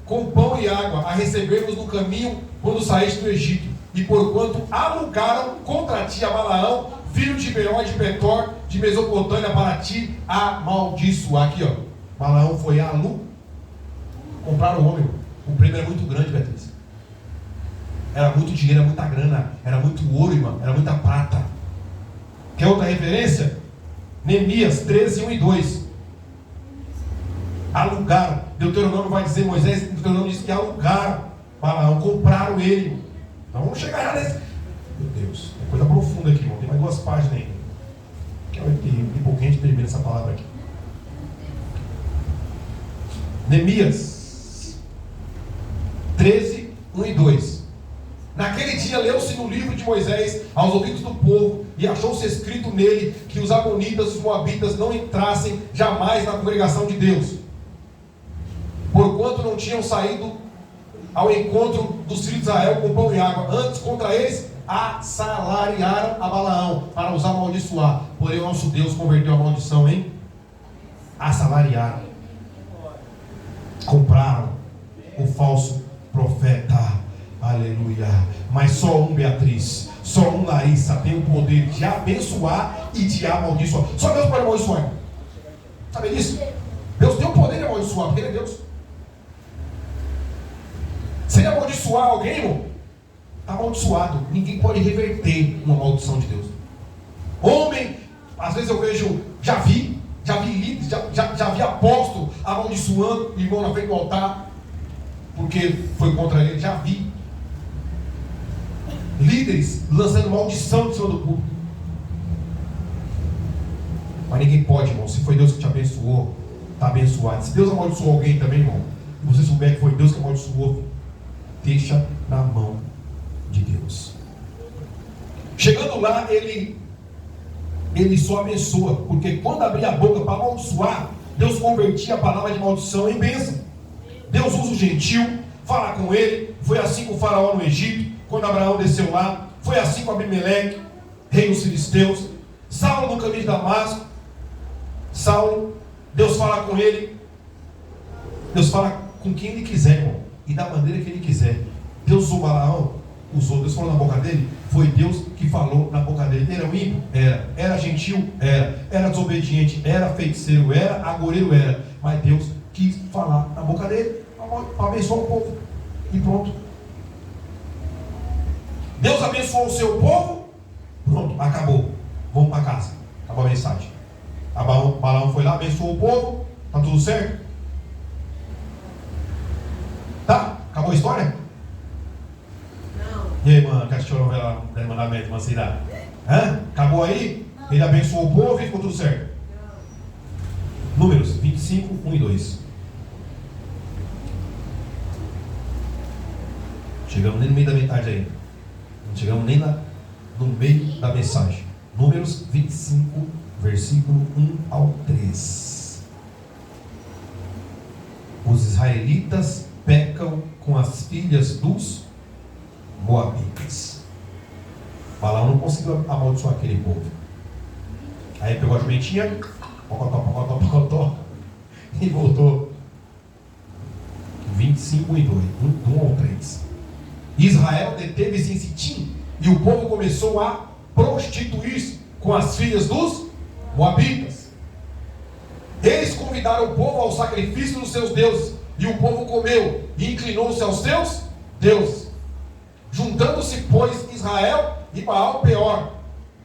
com pão e água a recebermos no caminho quando saíste do Egito, e porquanto alugaram contra ti a Balaão, filho de Beor de Petor, de Mesopotâmia, para ti amaldiçoar. Aqui, ó. Balaão foi comprar o homem. O prêmio era muito grande, Beatriz. Era muito dinheiro, era muita grana, era muito ouro, irmão, era muita prata. Quer outra referência? Neemias 13, 1 e 2. Alugaram. Deuteronômio vai dizer, Moisés, Deuteronômio diz que alugaram Balaão, compraram ele. Então vamos chegar já nesse. Meu Deus, é coisa profunda aqui, irmão. Tem mais 2 páginas ainda. Quer um pouquinho a gente termina essa palavra aqui. Neemias 13, 1 e 2. Naquele dia leu-se no livro de Moisés aos ouvidos do povo, e achou-se escrito nele que os amonitas e os moabitas não entrassem jamais na congregação de Deus, porquanto não tinham saído ao encontro dos filhos de Israel com pão e água. Antes, contra eles, assalariaram a Balaão para os amaldiçoar. Porém, o nosso Deus converteu a maldição em assalariaram. Compraram o falso profeta. Aleluia. Mas só um, Beatriz, só um, Larissa, tem o poder de abençoar e de amaldiçoar. Só Deus pode amaldiçoar. Sabe disso? Deus tem o poder de amaldiçoar, porque Ele é Deus. Se Ele amaldiçoar alguém, irmão, está amaldiçoado. Ninguém pode reverter uma maldição de Deus. Homem, às vezes eu vejo, já vi líderes, já vi apóstolo amaldiçoando o irmão na frente do altar, porque foi contra ele. Já vi líderes lançando maldição de cima do público. Mas ninguém pode, irmão. Se foi Deus que te abençoou, está abençoado. Se Deus amaldiçoou alguém também, irmão, e você souber que foi Deus que amaldiçoou, deixa na mão de Deus. Chegando lá, ele só abençoa, porque quando abria a boca para amaldiçoar, Deus convertia a palavra de maldição em bênção. Deus usa o gentil, fala com ele. Foi assim com o faraó no Egito, quando Abraão desceu lá. Foi assim com Abimeleque, rei dos filisteus. Saulo no caminho de Damasco. Saulo, Deus fala com ele. Deus fala com quem ele quiser, irmão, e da maneira que ele quiser. Deus usou Balaão usou, Deus falou na boca dele, foi Deus que falou na boca dele. Ele era um ímpio? Era gentil? Era desobediente? Era feiticeiro? Era agoureiro? Era. Mas Deus quis falar na boca dele para abençoar o povo. E pronto. Deus abençoou o seu povo. Pronto, acabou. Vamos para casa. Acabou a mensagem. Balaão foi lá, abençoou o povo. Tá tudo certo? Tá? Acabou a história?
Não.
E aí, mano, que assistiu a novela Dez Mandamentos, Mancirá? Acabou aí?
Não.
Ele abençoou o povo e ficou tudo certo. Números 25, 1 e 2. Chegamos nem no meio da metade aí. Não chegamos nem no meio da mensagem. Números 25, versículo 1 ao 3. Os israelitas pecam com as filhas dos moabitas. Balaão não conseguiu amaldiçoar aquele povo. Aí pegou a jumentinha, pocotó, e voltou. 25 e 2, 1 ao 3. Israel deteve-se em Sitim, e o povo começou a prostituir-se com as filhas dos moabitas. Eles convidaram o povo ao sacrifício dos seus deuses, e o povo comeu e inclinou-se aos seus deuses. Juntando-se, pois, Israel e Baal Peor.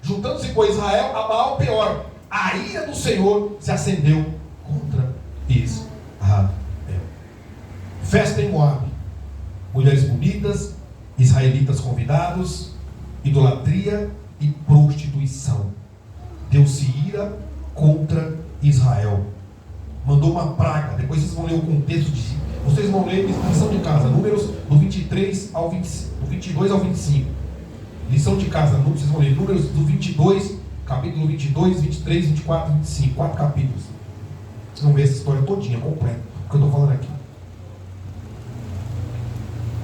Juntando-se, pois, Israel a Baal Peor. A ira do Senhor se acendeu contra Israel. Festa em Moabe. Mulheres bonitas, israelitas convidados, idolatria e prostituição. Deus se ira contra Israel. Mandou uma praga. Depois vocês vão ler o contexto de... Vocês vão ler lição de casa, Números do 23 ao 20, do 22 ao 25. Lição de casa, vocês vão ler Números do 22, capítulo 22, 23, 24, 25. 4 capítulos. Vocês vão ver essa história todinha, completa. O que eu estou falando aqui.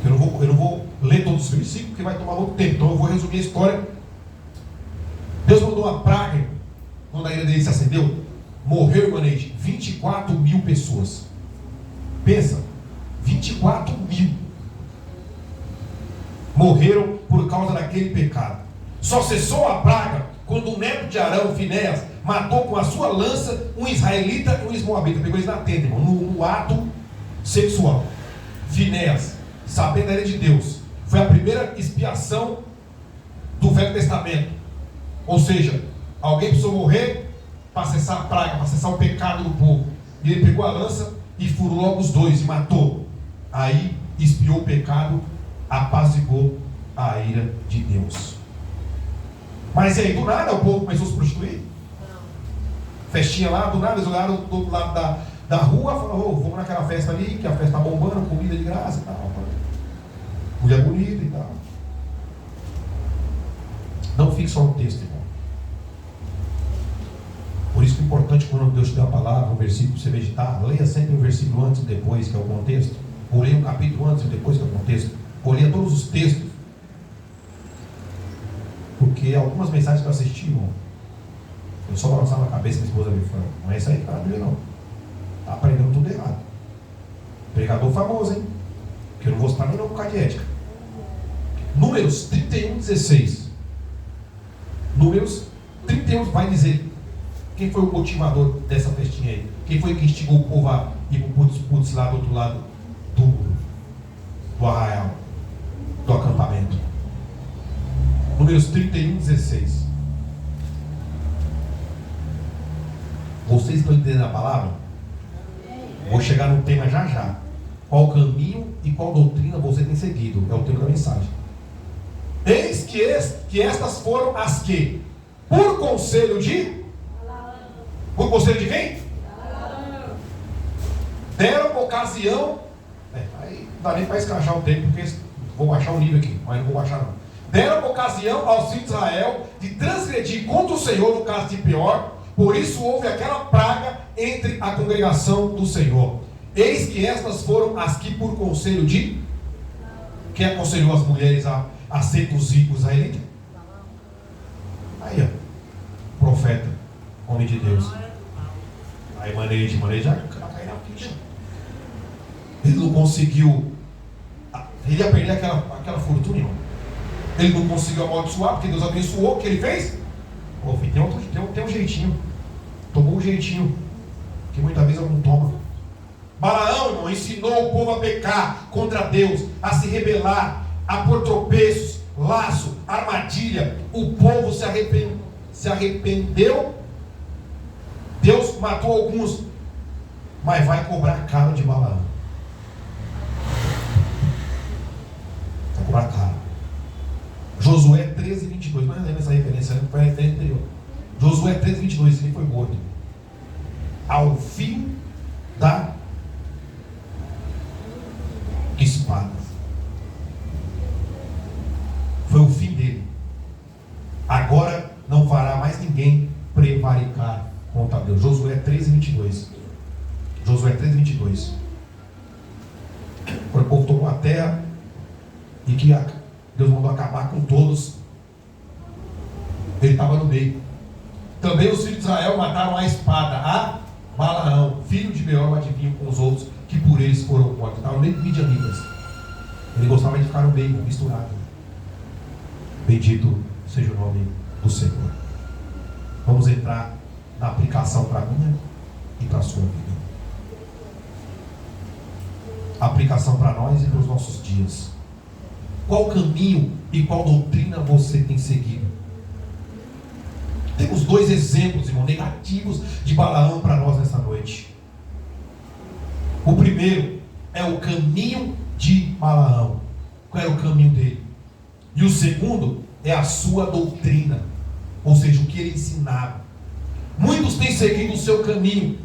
Eu não vou ler todos os versículos, porque vai tomar muito tempo. Então eu vou resumir a história. Deus mandou uma praga quando a ira dele se acendeu. Morreu, irmãos, 24 mil pessoas. Pensa, 24 mil morreram por causa daquele pecado. Só cessou a praga quando o neto de Arão, Finéas, matou com a sua lança um israelita e um moabita. Pegou eles na tenda, irmão, no ato sexual. Finéas, sabendo a ira de Deus, foi a primeira expiação do Velho Testamento. Ou seja, alguém precisou morrer para cessar a praga, para cessar o pecado do povo. E ele pegou a lança e furou logo os dois e matou. Aí expiou o pecado, apaziguou a ira de Deus. Mas aí, do nada, o povo começou a se prostituir. Festinha lá, do nada, eles olharam do outro lado da rua, falaram, vamos naquela festa ali, que a festa está bombando, comida de graça e tal. Mulher bonita e tal. Não fique só no texto, irmão. Por isso que é importante, quando Deus te dá a palavra, um versículo para você meditar, leia sempre um versículo antes e depois, que é o contexto. Ou leia um capítulo antes e depois, que é o contexto. Ou leia todos os textos. Porque algumas mensagens que eu assisti, irmão, eu só balançava a cabeça, minha esposa me falou, não é isso aí que está na Bíblia, não. Está aprendendo tudo errado. Pregador famoso, hein? Que eu não vou citar nem não por causa de ética. Números 31, 16. Números 31 vai dizer quem foi o motivador dessa festinha aí. Quem foi que instigou o povo a ir para o putz lá do outro lado do arraial, do acampamento. Números 31, 16. Vocês estão entendendo a palavra? Vou chegar no tema já já. Qual caminho e qual doutrina você tem seguido? É o tema da mensagem. Eis que estas foram as que, por conselho de... Por conselho de quem? Deram ocasião... aí não dá nem para escrachar o tempo, porque vou baixar o nível aqui, mas não vou baixar não. Deram ocasião aos filhos de Israel de transgredir contra o Senhor no caso de Peor. Por isso houve aquela praga entre a congregação do Senhor. Eis que estas foram as que por conselho de... Quem aconselhou as mulheres a ser os israelitas? Aí, ó. Profeta, homem de Deus. Aí manejo já caiu na ficha. Ele não conseguiu. Ele ia perder aquela fortuna, irmão. Ele não conseguiu amaldiçoar, porque Deus abençoou. O que ele fez? Ô, filho, tem um jeitinho. Tomou um jeitinho, que muitas vezes eu não tomo. Balaão, irmão, ensinou o povo a pecar contra Deus, a se rebelar, a pôr tropeços, laço, armadilha. O povo se arrependeu. Deus matou alguns, mas vai cobrar caro de Balaão. Vai cobrar caro. Josué 13, 22. Não lembro essa referência, não foi a referência anterior. Josué 13, 22. Ele foi morto ao fio da espada. Foi o fim dele. Agora não fará mais ninguém prevaricar contra Deus. Josué 13, 22. Josué 13, 22. Quando o povo tomou a terra e que Deus mandou acabar com todos, ele estava no meio. Também os filhos de Israel mataram a espada a Balaão, filho de Beor, o adivinho, com os outros que por eles foram mortos. Estava no meio de midianitas. Ele gostava de ficar no meio, misturado. Bendito seja o nome do Senhor. Vamos entrar na aplicação para a minha e para a sua vida. Aplicação para nós e para os nossos dias. Qual caminho e qual doutrina você tem seguido? Temos dois exemplos, irmão, negativos de Balaão para nós nessa noite. O primeiro é o caminho de Balaão. Qual era o caminho dele? E o segundo é a sua doutrina, ou seja, o que ele ensinava. Muitos têm seguido o seu caminho,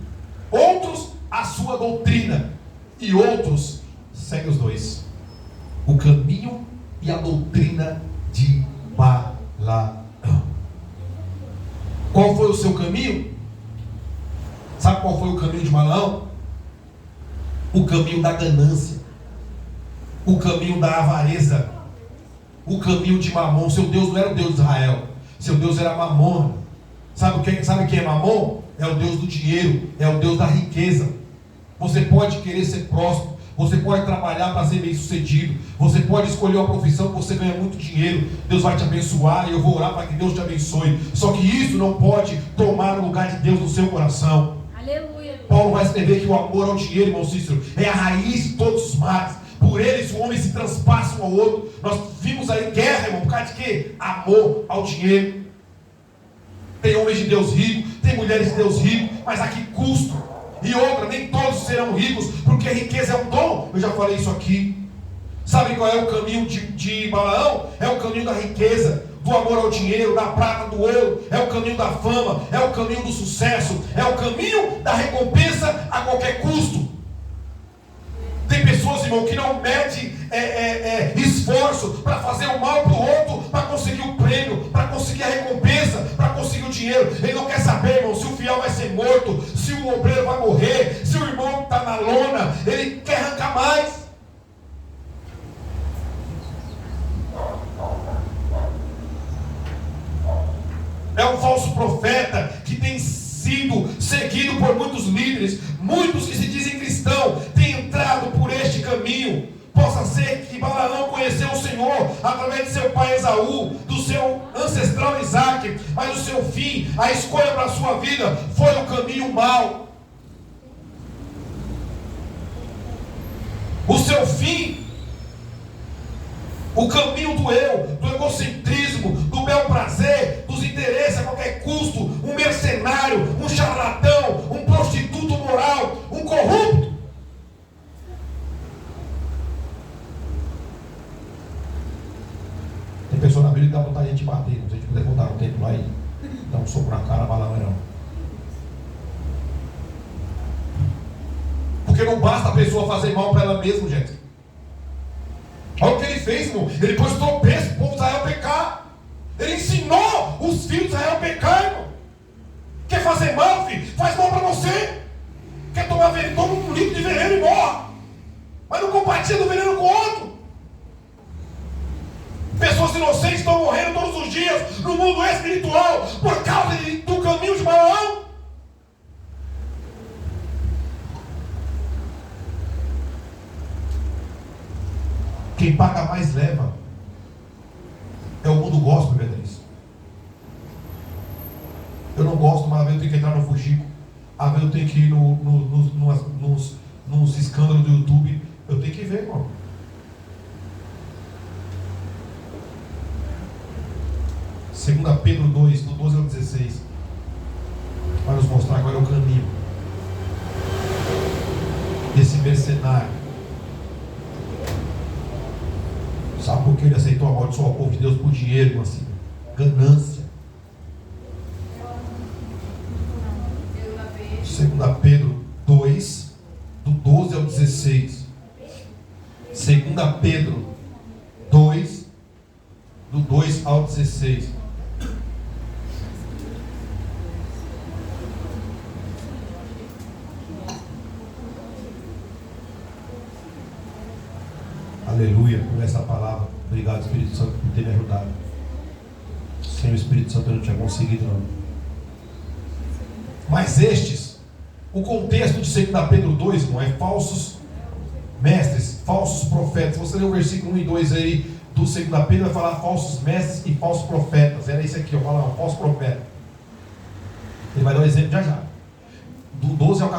outros a sua doutrina, e outros seguem os dois: o caminho e a doutrina de Balaão. Qual foi o seu caminho? Sabe qual foi o caminho de Balaão? O caminho da ganância, o caminho da avareza, o caminho de Mamon. Seu Deus não era o Deus de Israel, seu Deus era Mamon. Sabe quem é Mamon? É o Deus do dinheiro, é o Deus da riqueza. Você pode querer ser próspero, você pode trabalhar para ser bem sucedido, você pode escolher uma profissão que você ganha muito dinheiro, Deus vai te abençoar e eu vou orar para que Deus te abençoe. Só que isso não pode tomar o lugar de Deus no seu coração.
Aleluia.
Paulo vai escrever que o amor ao dinheiro, irmão Cícero, é a raiz de todos os males. Por eles o homem se transpassa um ao outro. Nós vimos aí guerra, irmão, por causa de quê? Amor ao dinheiro. Tem homens de Deus ricos, tem mulheres de Deus ricos, mas a que custo? E outra, nem todos serão ricos, porque a riqueza é um dom. Eu já falei isso aqui. Sabe qual é o caminho de Balaão? É o caminho da riqueza, do amor ao dinheiro, da prata, do ouro. É o caminho da fama, é o caminho do sucesso, é o caminho da recompensa a qualquer custo. Tem pessoas, irmão, que não medem esforço para fazer o mal para o outro, para conseguir o prêmio, para conseguir a recompensa, para conseguir o dinheiro. Ele não quer saber, irmão, se o fiel vai ser morto, se o obreiro vai morrer, se o irmão está na lona. Ele quer arrancar mais. É um falso profeta que tem sido seguido por muitos líderes, muitos que se dizem cristãos, têm entrado por este caminho. Possa ser que Balaão conheceu o Senhor através de seu pai Esaú, do seu ancestral Isaac, mas o seu fim, a escolha para a sua vida, foi o caminho mau. O seu fim, o caminho do eu, do egocentrismo, do bel prazer, dos interesses a qualquer custo, um mercenário, um charlatão, um prostituto moral, um corrupto. Tem pessoa na Bíblia que dá vontade de bater, se a gente puder voltar no tempo lá e dar um soco na cara, Balaão não. Porque não basta a pessoa fazer mal para ela mesma, gente. Olha o que ele fez, irmão. Ele pôs tropeço para o povo de Israel pecar. Ele ensinou os filhos de Israel a pecar, irmão. Quer fazer mal, filho? Faz mal para você. Quer tomar veneno? Toma um litro de veneno e morre. Mas não compartilha do veneno com o outro. Pessoas inocentes estão morrendo todos os dias no mundo espiritual por causa do caminho de Balaão. Quem paga mais leva. mundo gospel, Beatriz. Eu não gosto, mas às vezes eu tenho que entrar no fuxico. Às vezes eu tenho que ir nos escândalos do YouTube. Eu tenho que ver, irmão. Segunda Pedro 2, do 12 ao 16. Vai nos mostrar qual é o caminho desse mercenário. Sabe por que ele aceitou amaldiçoar o povo de Deus por dinheiro, irmão? Assim, ganância. Segunda Pedro 2, do 12 ao 16. Segunda Pedro 2, do 2 ao 16. Aleluia, por essa palavra. Obrigado, Espírito Santo, por ter me ajudado. Sem o Espírito Santo eu não tinha conseguido, não. Mas estes, o contexto de 2 Pedro 2, irmão, é falsos mestres, falsos profetas. Se você ler o versículo 1 e 2 aí do 2 Pedro, vai falar falsos mestres e falsos profetas. Era isso aqui, eu falo, falso profeta. Ele vai dar um exemplo já já. Do 12 ao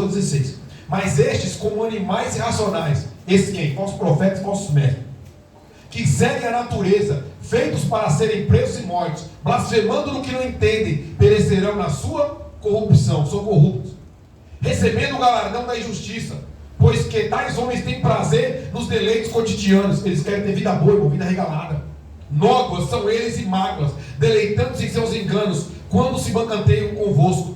16. Mas estes, como animais irracionais, esses quem? Falsos profetas e falsos mestres, que seguem a natureza, feitos para serem presos e mortos, blasfemando no que não entendem, perecerão na sua corrupção, são corruptos, recebendo o galardão da injustiça, pois que tais homens têm prazer nos deleites cotidianos. Eles querem ter vida boa, uma vida regalada. Nódoas são eles e mágoas, deleitando-se em seus enganos, quando se bancanteiam convosco,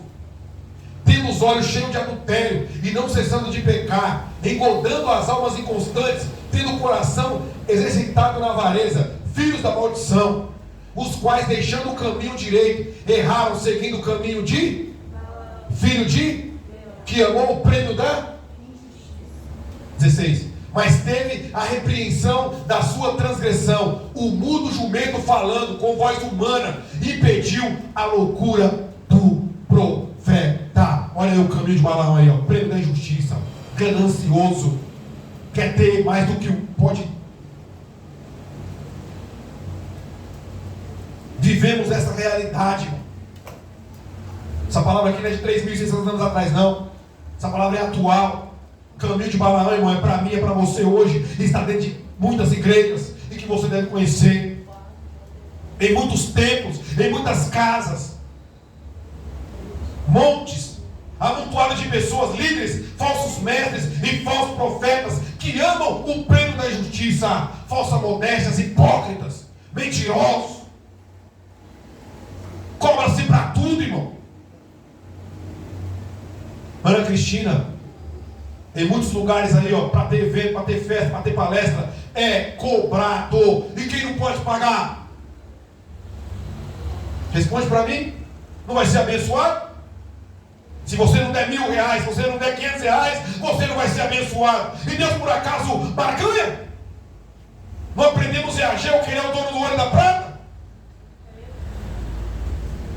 tendo os olhos cheios de adultério e não cessando de pecar, engordando as almas inconstantes, tendo o coração exercitado na avareza, filhos da maldição, os quais, deixando o caminho direito, erraram, seguindo o caminho de filho de que amou o prêmio da 16. Mas teve a repreensão da sua transgressão, o mudo jumento falando com voz humana, impediu a loucura do profeta. Olha aí o caminho de Balaão aí, ó, prêmio da injustiça, ganancioso, quer ter mais do que pode. Vivemos essa realidade, irmão. Essa palavra aqui não é de 3.600 anos atrás, não. Essa palavra é atual. O caminho de Balaão, irmão, é para mim, é para você hoje. Está dentro de muitas igrejas e que você deve conhecer. Em muitos templos, em muitas casas, montes amontoados de pessoas, líderes, falsos mestres e falsos profetas que amam o prêmio da injustiça, falsas modéstias, hipócritas, mentirosos. Cobra-se para tudo, irmão. Ana Cristina, em muitos lugares aí, ó, para ter evento, para ter festa, para ter palestra, é cobrado. E quem não pode pagar? Responde para mim. Não vai ser abençoado? Se você não der R$1.000, se você não der R$500, você não vai ser abençoado. E Deus por acaso barganha? Não aprendemos em Ageu que ele é o dono do ouro e da prata?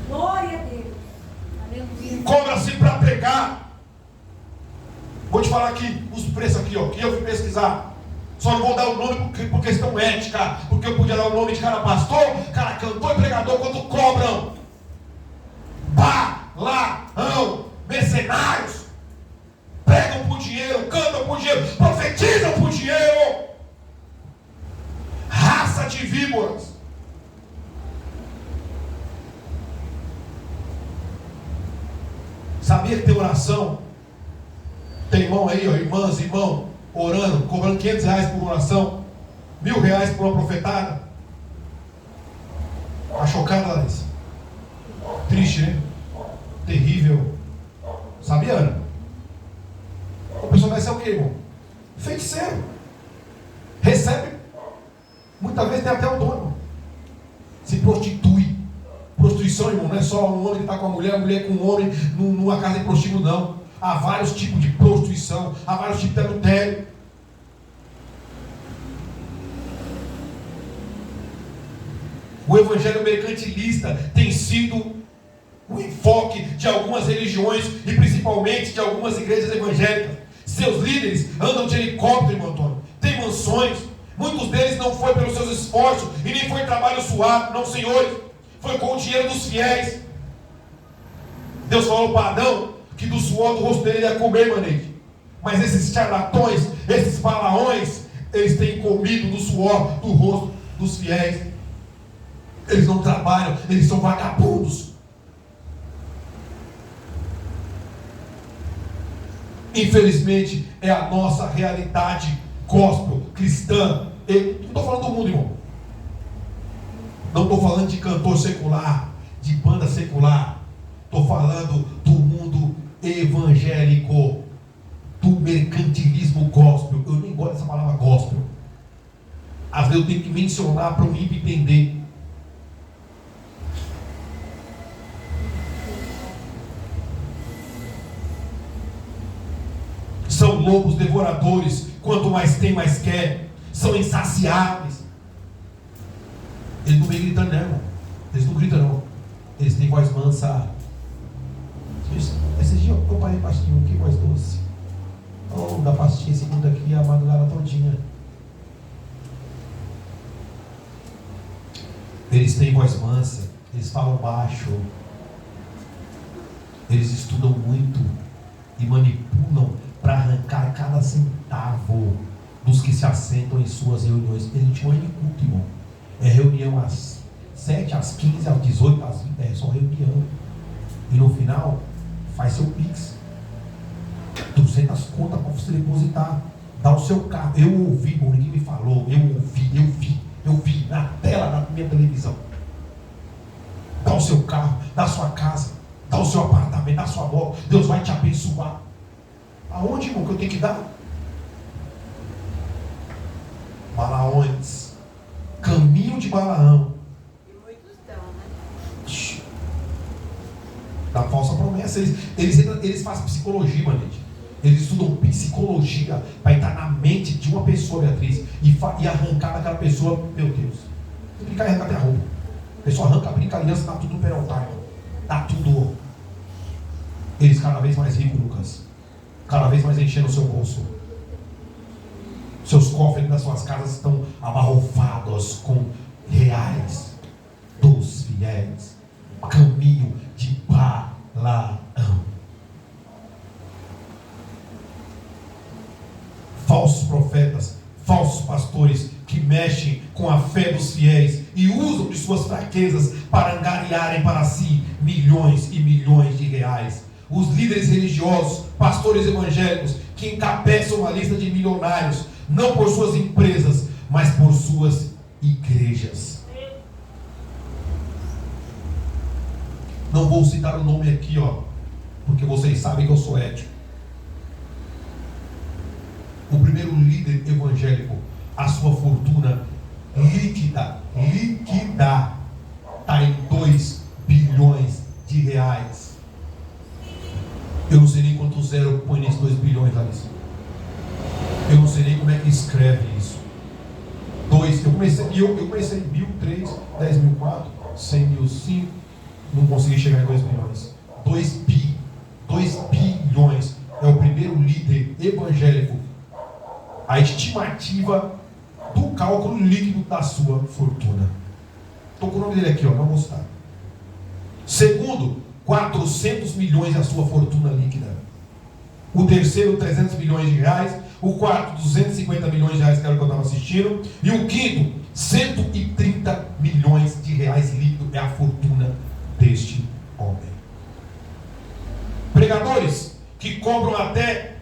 Glória a Deus.
Cobra-se para pregar. Vou te falar aqui os preços aqui, ó, que eu fui pesquisar. Só não vou dar o nome por questão ética, porque eu podia dar o nome de cara pastor, cara cantor e pregador quando cobram. Balaão, mercenários, pregam por dinheiro, cantam por dinheiro, profetizam por dinheiro. Raça de víboras. Sabia que tem oração? Tem irmão aí, ó, irmãs, irmão, orando, cobrando R$500 por oração, R$1.000 por uma profetada. Tá chocada, Larissa? Triste, né? Terrível. Sabia, Ana? A pessoa vai ser o quê, irmão? Feiticeiro. Recebe. Muitas vezes tem até o dono. Se prostitui. Prostituição, irmão, não é só um homem que está com a mulher com um homem numa casa de prostíbulo, não. Há vários tipos de prostituição, há vários tipos de adultério. O evangelho mercantilista tem sido o enfoque de algumas religiões e principalmente de algumas igrejas evangélicas. Seus líderes andam de helicóptero, irmão Antônio. Tem mansões. Muitos deles não foi pelos seus esforços e nem foi trabalho suado, não, senhores. Foi com o dinheiro dos fiéis. Deus falou para Adão que do suor do rosto dele ia comer, maneiro. Mas esses charlatões, esses balaões, eles têm comido do suor do rosto dos fiéis. Eles não trabalham, eles são vagabundos. Infelizmente, é a nossa realidade gospel, cristã. Eu não estou falando do mundo, irmão. Não estou falando de cantor secular, de banda secular. Estou falando do mundo evangélico, do mercantilismo gospel. Eu nem gosto dessa palavra gospel. Às vezes eu tenho que mencionar para o ímpio entender. São lobos devoradores. Quanto mais tem, mais quer. São insaciáveis. Eles não vêm gritando, não, irmão. Eles não gritam, não. Eles têm voz mansa. Esses dias eu parei pastinho, que voz doce. Oh, da pastinha segunda aqui, a madrugada todinha. Eles têm voz mansa. Eles falam baixo. Eles estudam muito e manipulam para arrancar cada centavo dos que se assentam em suas reuniões. Eles não chamam de culto, irmão. É reunião às 7, às 15, às 18, às 20. É só reunião. E no final, faz seu pix. 200 contas para você depositar. Dá o seu carro. Eu ouvi, irmão, ninguém me falou. Eu vi na tela da minha televisão. Dá o seu carro, dá a sua casa, dá o seu apartamento, dá a sua moto. Deus vai te abençoar. Aonde, irmão, que eu tenho que dar? Balaões. Caminho de Balaão.
E muitos dão, né?
Da falsa promessa. Eles fazem psicologia, manete. Eles estudam psicologia para entrar na mente de uma pessoa, Beatriz, e arrancar daquela pessoa, meu Deus. Você brincar e arrancar até a roupa. A pessoa arranca, brinca, aliança, dá tudo no peraltar. Dá tudo. Eles cada vez mais ricos, Lucas. Cada vez mais enchendo o seu bolso. Seus cofres das suas casas estão abarrotados com reais dos fiéis. Caminho de Balaão. Falsos profetas, falsos pastores que mexem com a fé dos fiéis e usam de suas fraquezas para angariarem para si milhões e milhões de reais. Os líderes religiosos, pastores evangélicos que encabeçam uma lista de milionários, não por suas empresas, mas por suas igrejas. Não vou citar o nome aqui, porque vocês sabem que eu sou ético. O primeiro líder evangélico, a sua fortuna líquida, está em 2 bilhões de reais. Eu não sei nem quanto zero põe nesses 2 bilhões, Larissa. Eu não sei nem como é que escreve isso. Eu comecei 1.000, 3, 10 mil, 4, 100 mil, 5. Não consegui chegar em 2 bilhões. 2 bilhões. É o primeiro líder evangélico. A estimativa do cálculo líquido da sua fortuna. Estou com o nome dele aqui, não vou citar. Segundo, 400 milhões é a sua fortuna líquida. O terceiro, 300 milhões de reais. O quarto, 250 milhões de reais, que era o que eu estava assistindo. E o quinto, 130 milhões de reais líquido é a fortuna deste homem. Pregadores que cobram até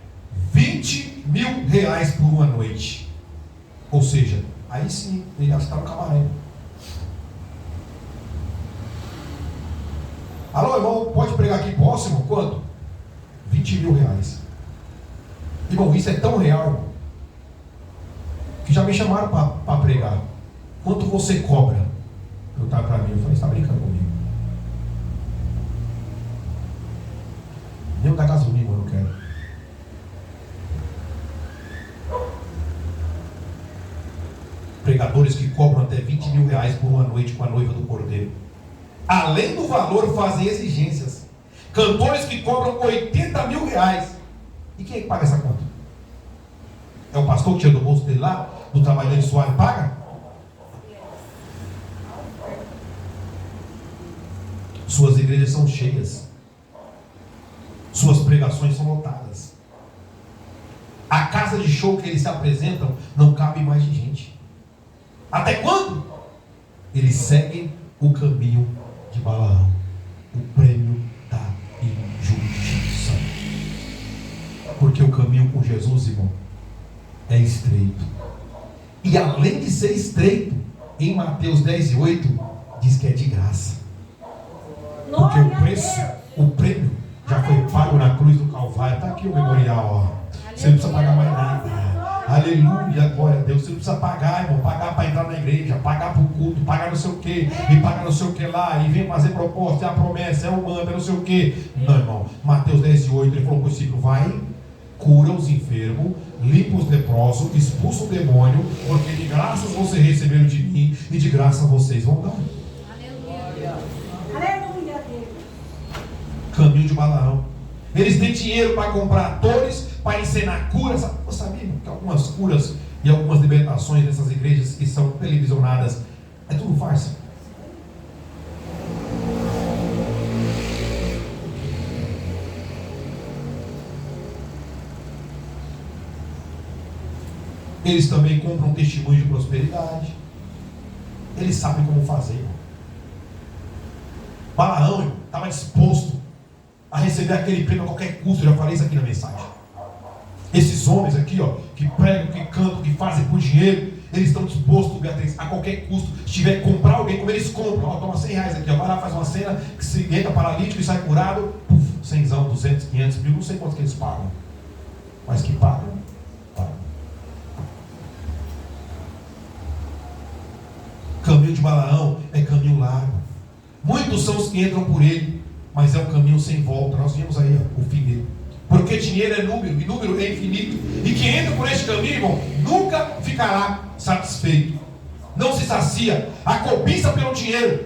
20 mil reais por uma noite. Ou seja, aí sim, ele já está no camarim. Alô, irmão, pode pregar aqui? Posso, irmão? Quanto? 20 mil reais. Irmão, isso é tão real, irmão, que já me chamaram para pregar. Quanto você cobra? Perguntaram para mim. Eu falei, você está brincando comigo? Nem o da gasolina, irmão, eu não quero. Pregadores que cobram até 20 mil reais por uma noite com a noiva do Cordeiro. Além do valor, fazem exigências. Cantores que cobram 80 mil reais. E quem é que paga essa conta? É o pastor que tira do bolso dele lá, do trabalho dele suave, paga? Suas igrejas são cheias. Suas pregações são lotadas. A casa de show que eles se apresentam não cabe mais de gente. Até quando? Eles seguem o caminho de Balaão, o prêmio da injustiça. Porque o caminho com Jesus, irmão, é estreito. E além de ser estreito, em Mateus 10:8, diz que é de graça. Porque o preço, o prêmio, já foi pago na cruz do Calvário. Está aqui o memorial, ó. Você não precisa pagar mais nada. Aleluia, glória a Deus. Você não precisa pagar, irmão. Pagar para entrar na igreja, pagar para o culto, pagar não sei o que, e pagar não sei o que lá, e vem fazer proposta, é a promessa, é o mando, é não sei o que. Não, irmão. Mateus 10:8, ele falou para o discípulo: vai, cura os enfermos, limpa os leprosos, expulsa o demônio, porque de graça vocês receberam de mim, e de graça vocês vão dar. Caminho de Balaão. Eles têm dinheiro para comprar atores, para encenar curas. Você sabia que algumas curas e algumas libertações dessas igrejas que são televisionadas é tudo farsa? Eles também compram testemunho de prosperidade. Eles sabem como fazer. Balaão estava disposto a receber aquele prêmio a qualquer custo. Eu já falei isso aqui na mensagem. Esses homens aqui, ó, que pregam, que cantam, que fazem por dinheiro, eles estão dispostos, Beatriz, a qualquer custo. Se tiver que comprar alguém, como eles compram, ó, toma R$100 aqui, ó, vai lá, faz uma cena, que se entra paralítico e sai curado, puf, 100, 200, 500 mil, não sei quanto que eles pagam, mas que pagam, pagam. Caminho de Balaão é caminho largo. Muitos são os que entram por ele, mas é um caminho sem volta. Nós vimos aí o fim dele. Porque dinheiro é número, e número é infinito. E quem entra por este caminho, irmão, nunca ficará satisfeito. Não se sacia. A cobiça pelo dinheiro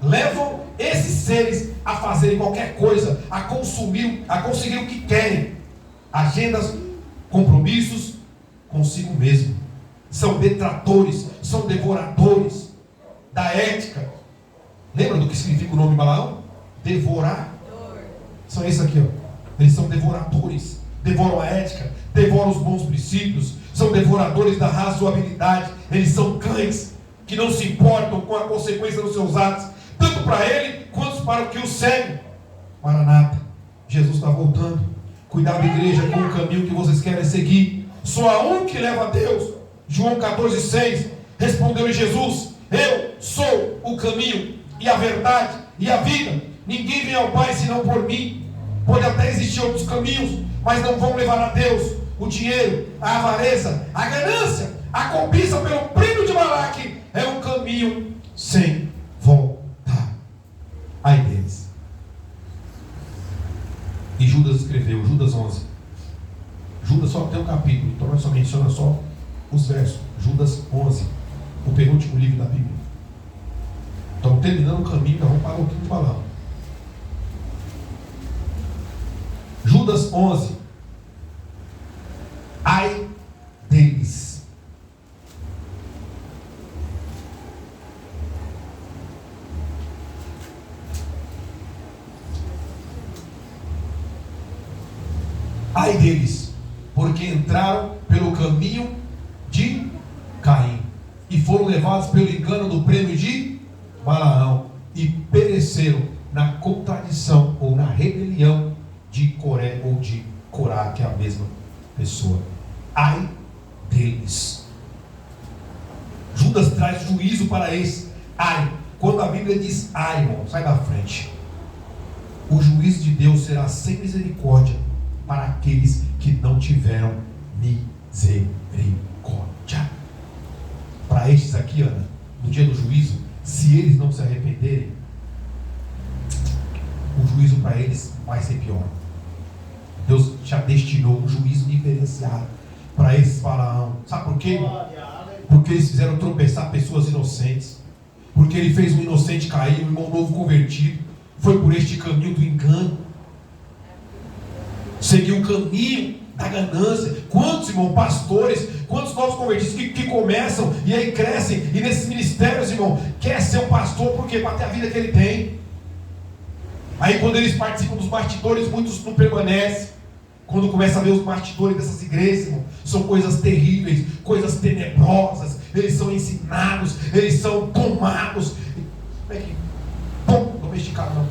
levam esses seres a fazerem qualquer coisa, a conseguir o que querem. Agendas, compromissos consigo mesmo. São detratores, são devoradores da ética. Lembra do que significa o nome de Balaão? Devorar. São esses aqui, ó. Eles são devoradores. Devoram a ética, devoram os bons princípios, são devoradores da razoabilidade. Eles são cães que não se importam com a consequência dos seus atos, tanto para ele quanto para o que o segue. Maranata, Jesus está voltando. Cuidado, igreja, com o caminho que vocês querem seguir. Só há um que leva a Deus. João 14,6. Respondeu-lhe Jesus: eu sou o caminho e a verdade e a vida. Ninguém vem ao Pai senão por mim. Pode até existir outros caminhos, mas não vão levar a Deus. O dinheiro, a avareza, a ganância, a cobiça pelo prêmio de Balaque é um caminho sem volta. Ai deles. E Judas escreveu, Judas 11. Judas só tem um capítulo, então nós só menciona só os versos. Judas 11, o penúltimo livro da Bíblia. Então, terminando o caminho, nós vamos para o quinto Balaão. Judas 11. Ai deles. Ai deles, porque entraram pelo caminho de Caim e foram levados pelo engano do prêmio de Balaão e pereceram na contradição ou na rebelião de Coré ou de Corá, que é a mesma pessoa. Ai deles. Judas traz juízo para esse. Ai, quando a Bíblia diz ai, irmão, sai da frente. O juízo de Deus será sem misericórdia para aqueles que não tiveram misericórdia. Para estes aqui, Ana, no dia do juízo, se eles não se arrependerem, o juízo para eles vai ser pior. Deus já destinou um juízo diferenciado para esses Balaão. Sabe por quê? Porque eles fizeram tropeçar pessoas inocentes. Porque ele fez um inocente cair, um irmão novo convertido. Foi por este caminho do engano. Seguiu o caminho da ganância. Quantos, irmão, pastores, quantos novos convertidos que começam e aí crescem, e nesses ministérios, irmão, quer ser um pastor, por quê? Para ter a vida que ele tem. Aí quando eles participam dos bastidores, muitos não permanecem. Quando começa a ver os bastidores dessas igrejas, irmão, são coisas terríveis, coisas tenebrosas. Eles são ensinados, eles são tomados. Como é que? Domesticado, não.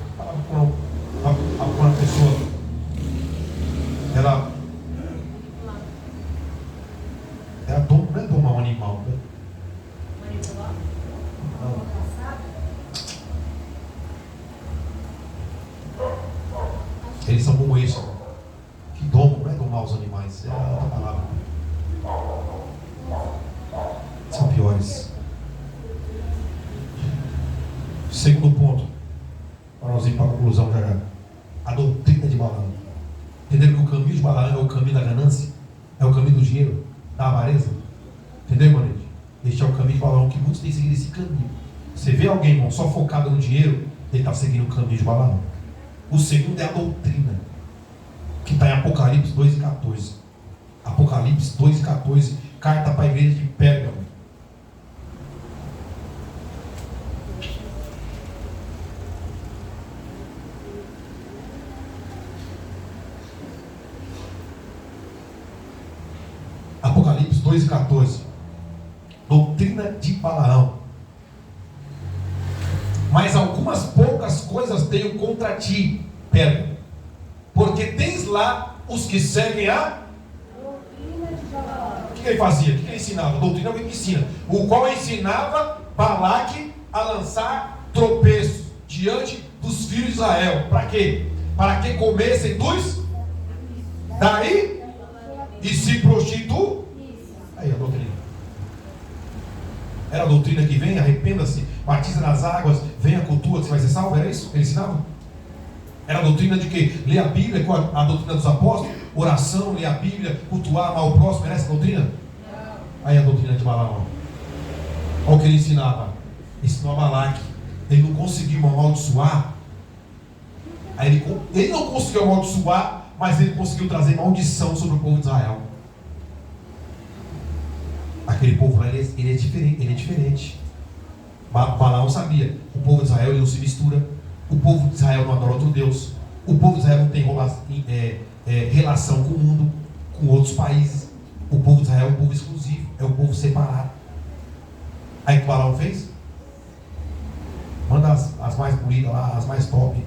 Falava com uma pessoa. Ela não é domar um animal, né? Não. Eles são como isso, que domam, não é domar os animais, é outra palavra. São piores. Segundo ponto, para nós ir para a conclusão já já. A doutrina de Balaão. Entenderam que o caminho de Balaão é o caminho da ganância? É o caminho do dinheiro, da avareza? Entendeu, irmão? Este é o caminho de Balaão, que muitos têm seguido esse caminho. Você vê alguém, irmão, só focado no dinheiro, ele está seguindo o caminho de Balaão. O segundo é a doutrina, que está em Apocalipse 2:14. Apocalipse 2:14, carta para a igreja de Pérgamo. Apocalipse 2:14. Doutrina de Balaão. Mas algumas poucas coisas tenho contra ti, Pérgamo, porque tens lá os que seguem a doutrina de Balaão. O que ele fazia? O que ele ensinava? A doutrina é o que ensina. O qual ensinava Balaque a lançar tropeços diante dos filhos de Israel. Para quê? Para que comessem dos daí e se prostituam. Aí a doutrina. Era a doutrina que vem, arrependa-se, batiza nas águas, venha, cultua, que você vai ser salvo. Era isso que ele ensinava? Era a doutrina de que? Ler a Bíblia, com a doutrina dos apóstolos, oração, ler a Bíblia, cultuar, amar o próximo. Era essa a doutrina? Não. Aí a doutrina de Balaão. Olha o que ele ensinava. Ensinou a Balaque. Ele não conseguiu amaldiçoar. Aí ele não conseguiu amaldiçoar, mas ele conseguiu trazer maldição sobre o povo de Israel. Aquele povo lá, ele é diferente. Balaão sabia, o povo de Israel ele não se mistura, o povo de Israel não adora outro Deus, o povo de Israel não tem relação com o mundo, com outros países. O povo de Israel é um povo exclusivo, é um povo separado. Aí o que Balaão fez? Manda as mais bonitas lá, as mais top,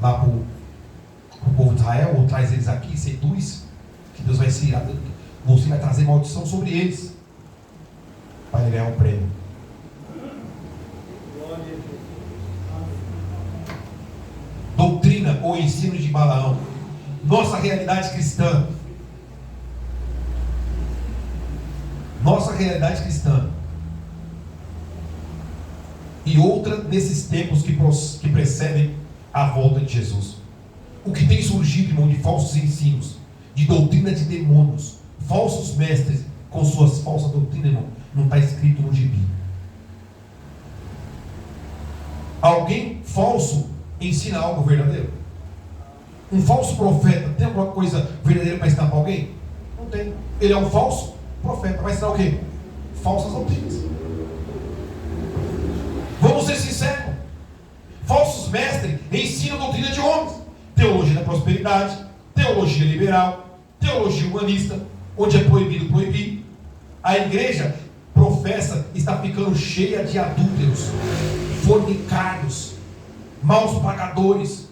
lá para o povo de Israel, ou traz eles aqui, seduz, que Deus vai se irar, você vai trazer maldição sobre eles, para ele ganhar um prêmio. Doutrina ou ensino de Balaão. Nossa realidade cristã. Nossa realidade cristã. E outra nesses tempos que precedem a volta de Jesus. O que tem surgido, irmão, de falsos ensinos, de doutrina de demônios, falsos mestres com suas falsas doutrinas, irmão, não está escrito no gibi. Alguém falso ensina algo verdadeiro? Um falso profeta tem alguma coisa verdadeira para ensinar para alguém? Não tem. Ele é um falso profeta. Vai ensinar o quê? Falsas doutrinas. Vamos ser sinceros. Falsos mestres ensinam doutrina de homens. Teologia da prosperidade, teologia liberal, teologia humanista, onde é proibido proibir. A igreja professa está ficando cheia de adúlteros, fornicários, maus pagadores,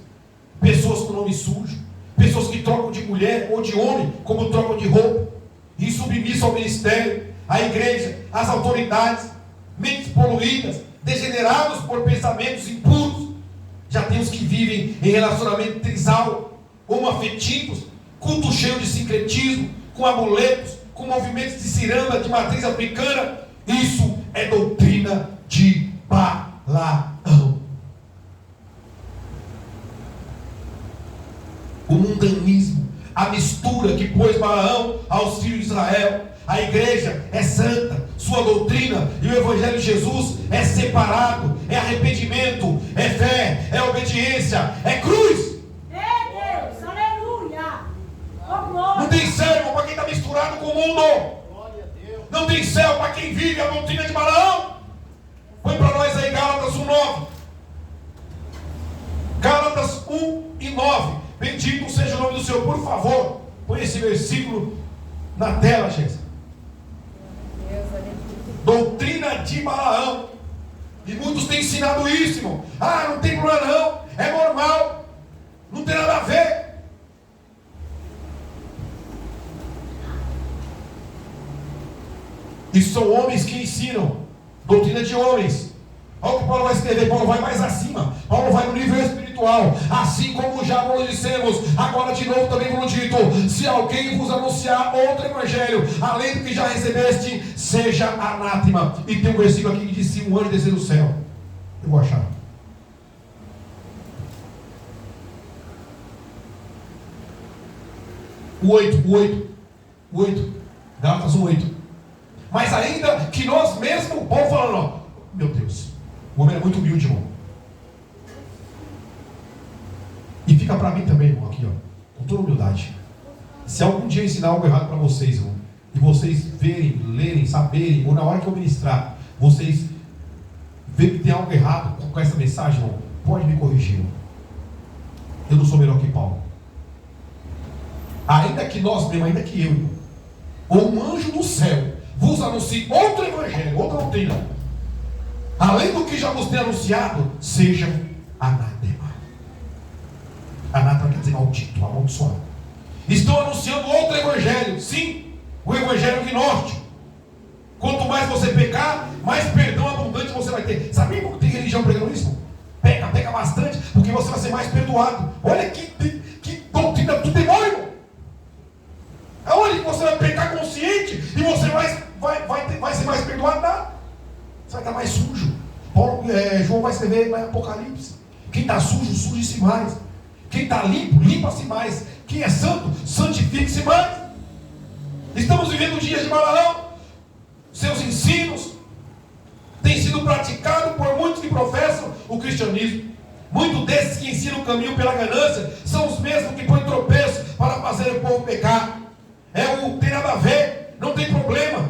pessoas com nome sujo, pessoas que trocam de mulher ou de homem como trocam de roupa, insubmisso ao ministério, à igreja, às autoridades, mentes poluídas, degenerados por pensamentos impuros. Já tem os que vivem em relacionamento trisal, homoafetivos, culto cheio de sincretismo, com amuletos, com movimentos de ciranda de matriz africana. Isso é doutrina de Balaão. O mundanismo, a mistura que pôs Balaão aos filhos de Israel. A igreja é santa, sua doutrina e o evangelho de Jesus é separado, é arrependimento, é fé, é obediência, é cruz.
Deus, aleluia!
Não tem tem céu para quem vive a doutrina de Balaão. Põe para nós aí Gálatas 1:9. Gálatas 1:9. Bendito seja o nome do Senhor. Por favor, põe esse versículo na tela, Jéssica. Doutrina de Balaão. E muitos têm ensinado isso, irmão. Ah, não tem problema não, é normal, não tem nada a ver. Isso são homens que ensinam, doutrina de homens. Olha o que Paulo vai escrever. Paulo vai mais acima. Paulo vai no nível espiritual. Assim como já vos dissemos, agora de novo também vos dito: se alguém vos anunciar outro evangelho, além do que já recebeste, seja anátema. E tem um versículo aqui que diz: se um anjo descer do céu. Eu vou achar. O 8. Gálatas 1:8. Mas ainda que nós mesmos, Paulo falando, ó, meu Deus, o homem é muito humilde, irmão. E fica para mim também, irmão, aqui, ó, com toda humildade. Se algum dia eu ensinar algo errado para vocês, irmão, e vocês verem, lerem, saberem, ou na hora que eu ministrar, vocês verem que tem algo errado com essa mensagem, irmão, pode me corrigir, irmão. Eu não sou melhor que Paulo. Ainda que nós mesmos, ainda que eu, irmão, ou um anjo do céu vos anuncie outro evangelho, outra doutrina, além do que já vos tem anunciado, seja anátema. Anátema quer dizer maldito, amaldiçoado. Estão anunciando outro evangelho, sim, o evangelho gnóstico. Quanto mais você pecar, mais perdão abundante você vai ter. Sabe por que tem religião pregando isso? Peca bastante, porque você vai ser mais perdoado. Olha que doutrina do demônio, irmão. Aonde você vai pecar consciente e você vai ser mais perdoado? Nada. Você vai estar mais sujo. João vai escrever lá em Apocalipse: quem está sujo, suje-se mais. Quem está limpo, limpa-se mais. Quem é santo, santifique-se mais. Estamos vivendo dias de Balaão. Seus ensinos têm sido praticados por muitos que professam o cristianismo. Muitos desses que ensinam o caminho pela ganância são os mesmos que põem tropeço para fazer o povo pecar. Tem nada a ver, não tem problema.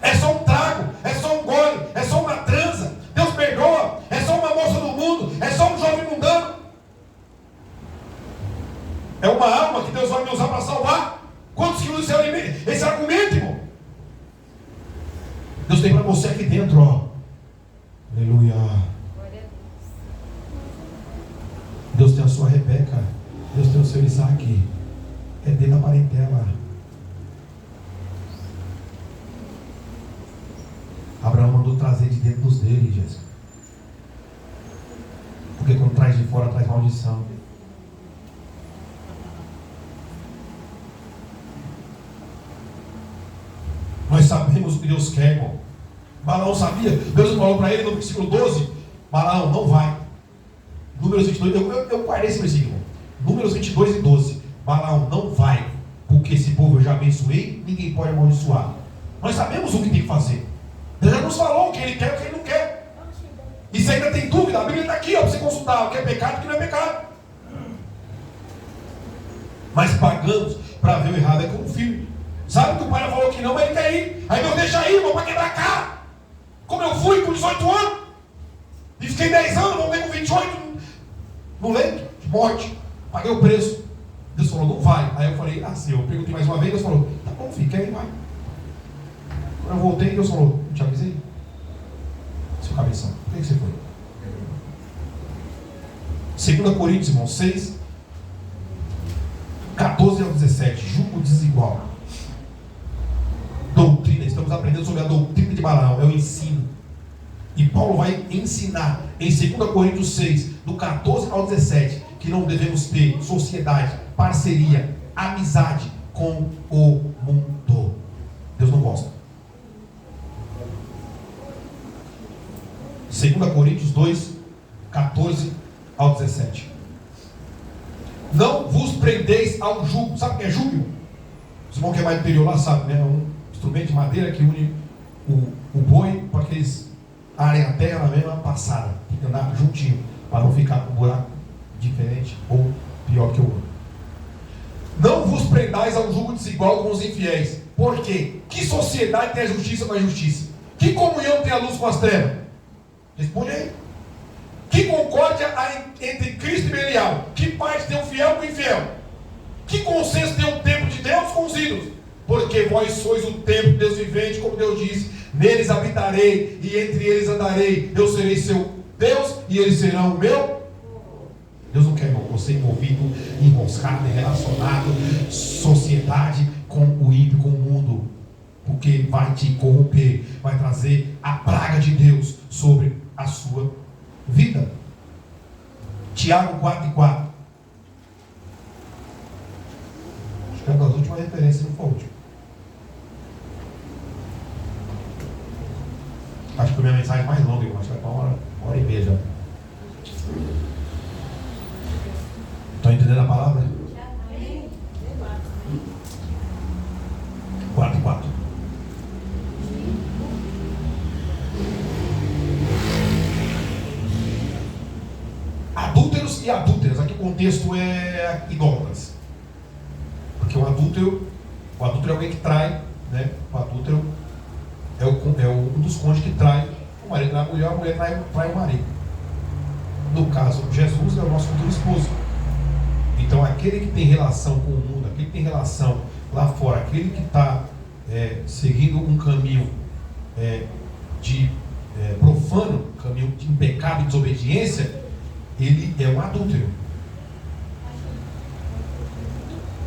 É só um trago, é só um gole, é só uma transa. Deus perdoa, é só uma moça do mundo, é só um jovem mundano. É uma alma que Deus vai me usar para salvar. Quantos que usam esse argumento, irmão? Deus tem para você aqui dentro, ó. Aleluia. Deus tem a sua Rebeca. Deus tem o seu Isaac. É dentro da parentela. Abraão mandou trazer de dentro dos dele, Jesus. Porque quando traz de fora, traz maldição. Nós sabemos o que Deus quer, irmão. Balaão sabia. Deus falou para ele no versículo 12: Balaão, não vai. Números 22, eu guardei esse versículo. Números 22 e 12. Balaão, não vai, porque esse povo eu já abençoei, ninguém pode amaldiçoar. Nós sabemos o que tem que fazer. Deus já nos falou o que ele quer e o que ele não quer. E se ainda tem dúvida, a Bíblia está aqui, para você consultar o que é pecado e o que não é pecado. Mas pagamos para ver o errado. É como o filho. Sabe que o pai falou que não, mas ele quer ir. Aí Deus deixa ir, irmão, para quebrar a cara. Como eu fui com 18 anos, e fiquei 10 anos, voltei com 28 no leito de morte. Paguei o preço. Deus falou, não vai. Aí eu falei, assim, eu perguntei mais uma vez. Deus falou, tá bom, filho, quer ir, vai. Quando eu voltei, Deus falou, não te avisei? Seu cabeção, por que você foi? 2 Coríntios, irmão, 6, 14 ao 17. Jugo desigual. Doutrina, estamos aprendendo sobre a doutrina de Balaão, é o ensino. E Paulo vai ensinar em 2 Coríntios 6, do 14 ao 17, que não devemos ter sociedade, parceria, amizade com o mundo. Deus não gosta. 2 Coríntios 2, 14 ao 17. Não vos prendeis ao jugo. Sabe o que é jugo? Os irmãos que é mais interior lá sabem, né? É um instrumento de madeira que une o boi para que eles arem a terra na mesma passada. Tem que andar juntinho para não ficar com um buraco diferente ou pior que o outro. Não vos prendais a um jugo desigual com os infiéis. Por quê? Que sociedade tem a justiça com a injustiça? Que comunhão tem a luz com as trevas? Responde aí. Que concórdia há entre Cristo e Belial? Que parte tem o fiel com o infiel? Que consenso tem o templo de Deus com os ídolos? Porque vós sois o templo de Deus vivente, como Deus disse: neles habitarei e entre eles andarei. Eu serei seu Deus e eles serão o meu. Deus não quer você envolvido, enroscado, relacionado, sociedade com o ímpio, com o mundo, porque vai te corromper, vai trazer a praga de Deus sobre a sua vida. Tiago 4:4. Acho que é uma das últimas referências, não foi a última. Acho que a minha mensagem é mais longa, acho que vai para uma hora e meia já. Estão entendendo a palavra? 4:4. Adúlteros e adúlteras. Aqui o contexto é idólatras. Porque o adúltero é alguém que trai, né? O adúltero é um dos cônjuges que trai o marido da mulher, a mulher trai o marido. No caso, Jesus é o nosso futuro esposo. Então, aquele que tem relação com o mundo, aquele que tem relação lá fora, aquele que está seguindo um caminho profano, caminho de pecado e desobediência, ele é um adúltero.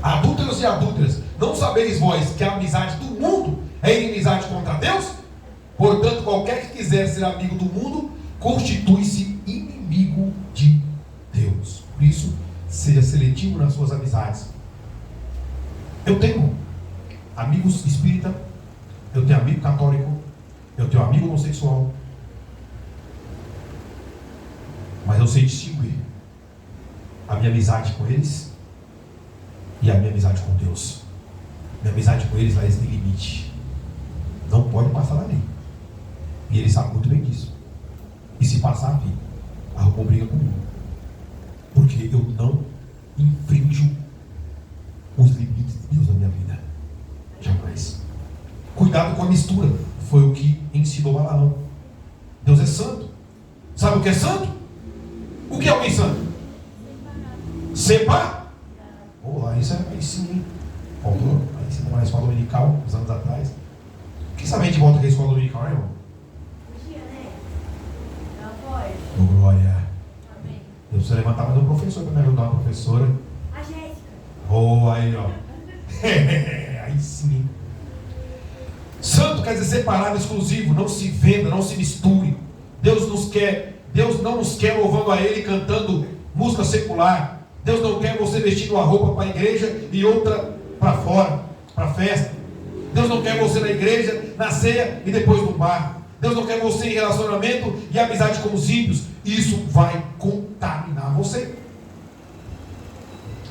Adúlteros e adúlteras, não sabeis vós que a amizade do mundo é inimizade contra Deus? Portanto, qualquer que quiser ser amigo do mundo, constitui-se inimigo de Deus. Por isso, seja seletivo nas suas amizades. Eu tenho amigos espírita, eu tenho amigo católico, eu tenho amigo homossexual, mas eu sei distinguir a minha amizade com eles e a minha amizade com Deus. Minha amizade com eles, eles têm limite, não pode passar dali, e eles sabem muito bem disso. E se passar, filho, arrumou briga comigo, porque eu não infrinjo os limites de Deus na minha vida. Jamais. Cuidado com a mistura. Foi o que ensinou Balaão. Deus é santo. Sabe o que é santo? O que é alguém santo? Separar. Lá, isso aí sim, hein? Faltou. Aí você vai na escola dominical, uns anos atrás. Quem sabe a gente volta com a escola dominical, né, irmão? Glória. Eu preciso levantar mais um professor para me ajudar, uma professora.
A Jéssica.
Aí, ó. Aí sim. Santo quer dizer separado, exclusivo. Não se venda, não se misture. Deus não nos quer louvando a Ele, cantando música secular. Deus não quer você vestindo uma roupa para a igreja e outra para fora, para a festa. Deus não quer você na igreja, na ceia e depois no bar. Deus não quer você em relacionamento e amizade com os ímpios. Isso vai contaminar você.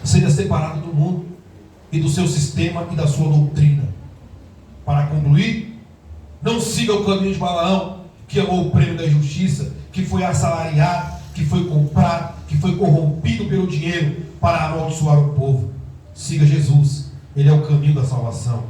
Seja separado do mundo e do seu sistema e da sua doutrina. Para concluir, não siga o caminho de Balaão, que amou o prêmio da injustiça, que foi assalariado, que foi comprado, que foi corrompido pelo dinheiro para amaldiçoar o povo. Siga Jesus, Ele é o caminho da salvação.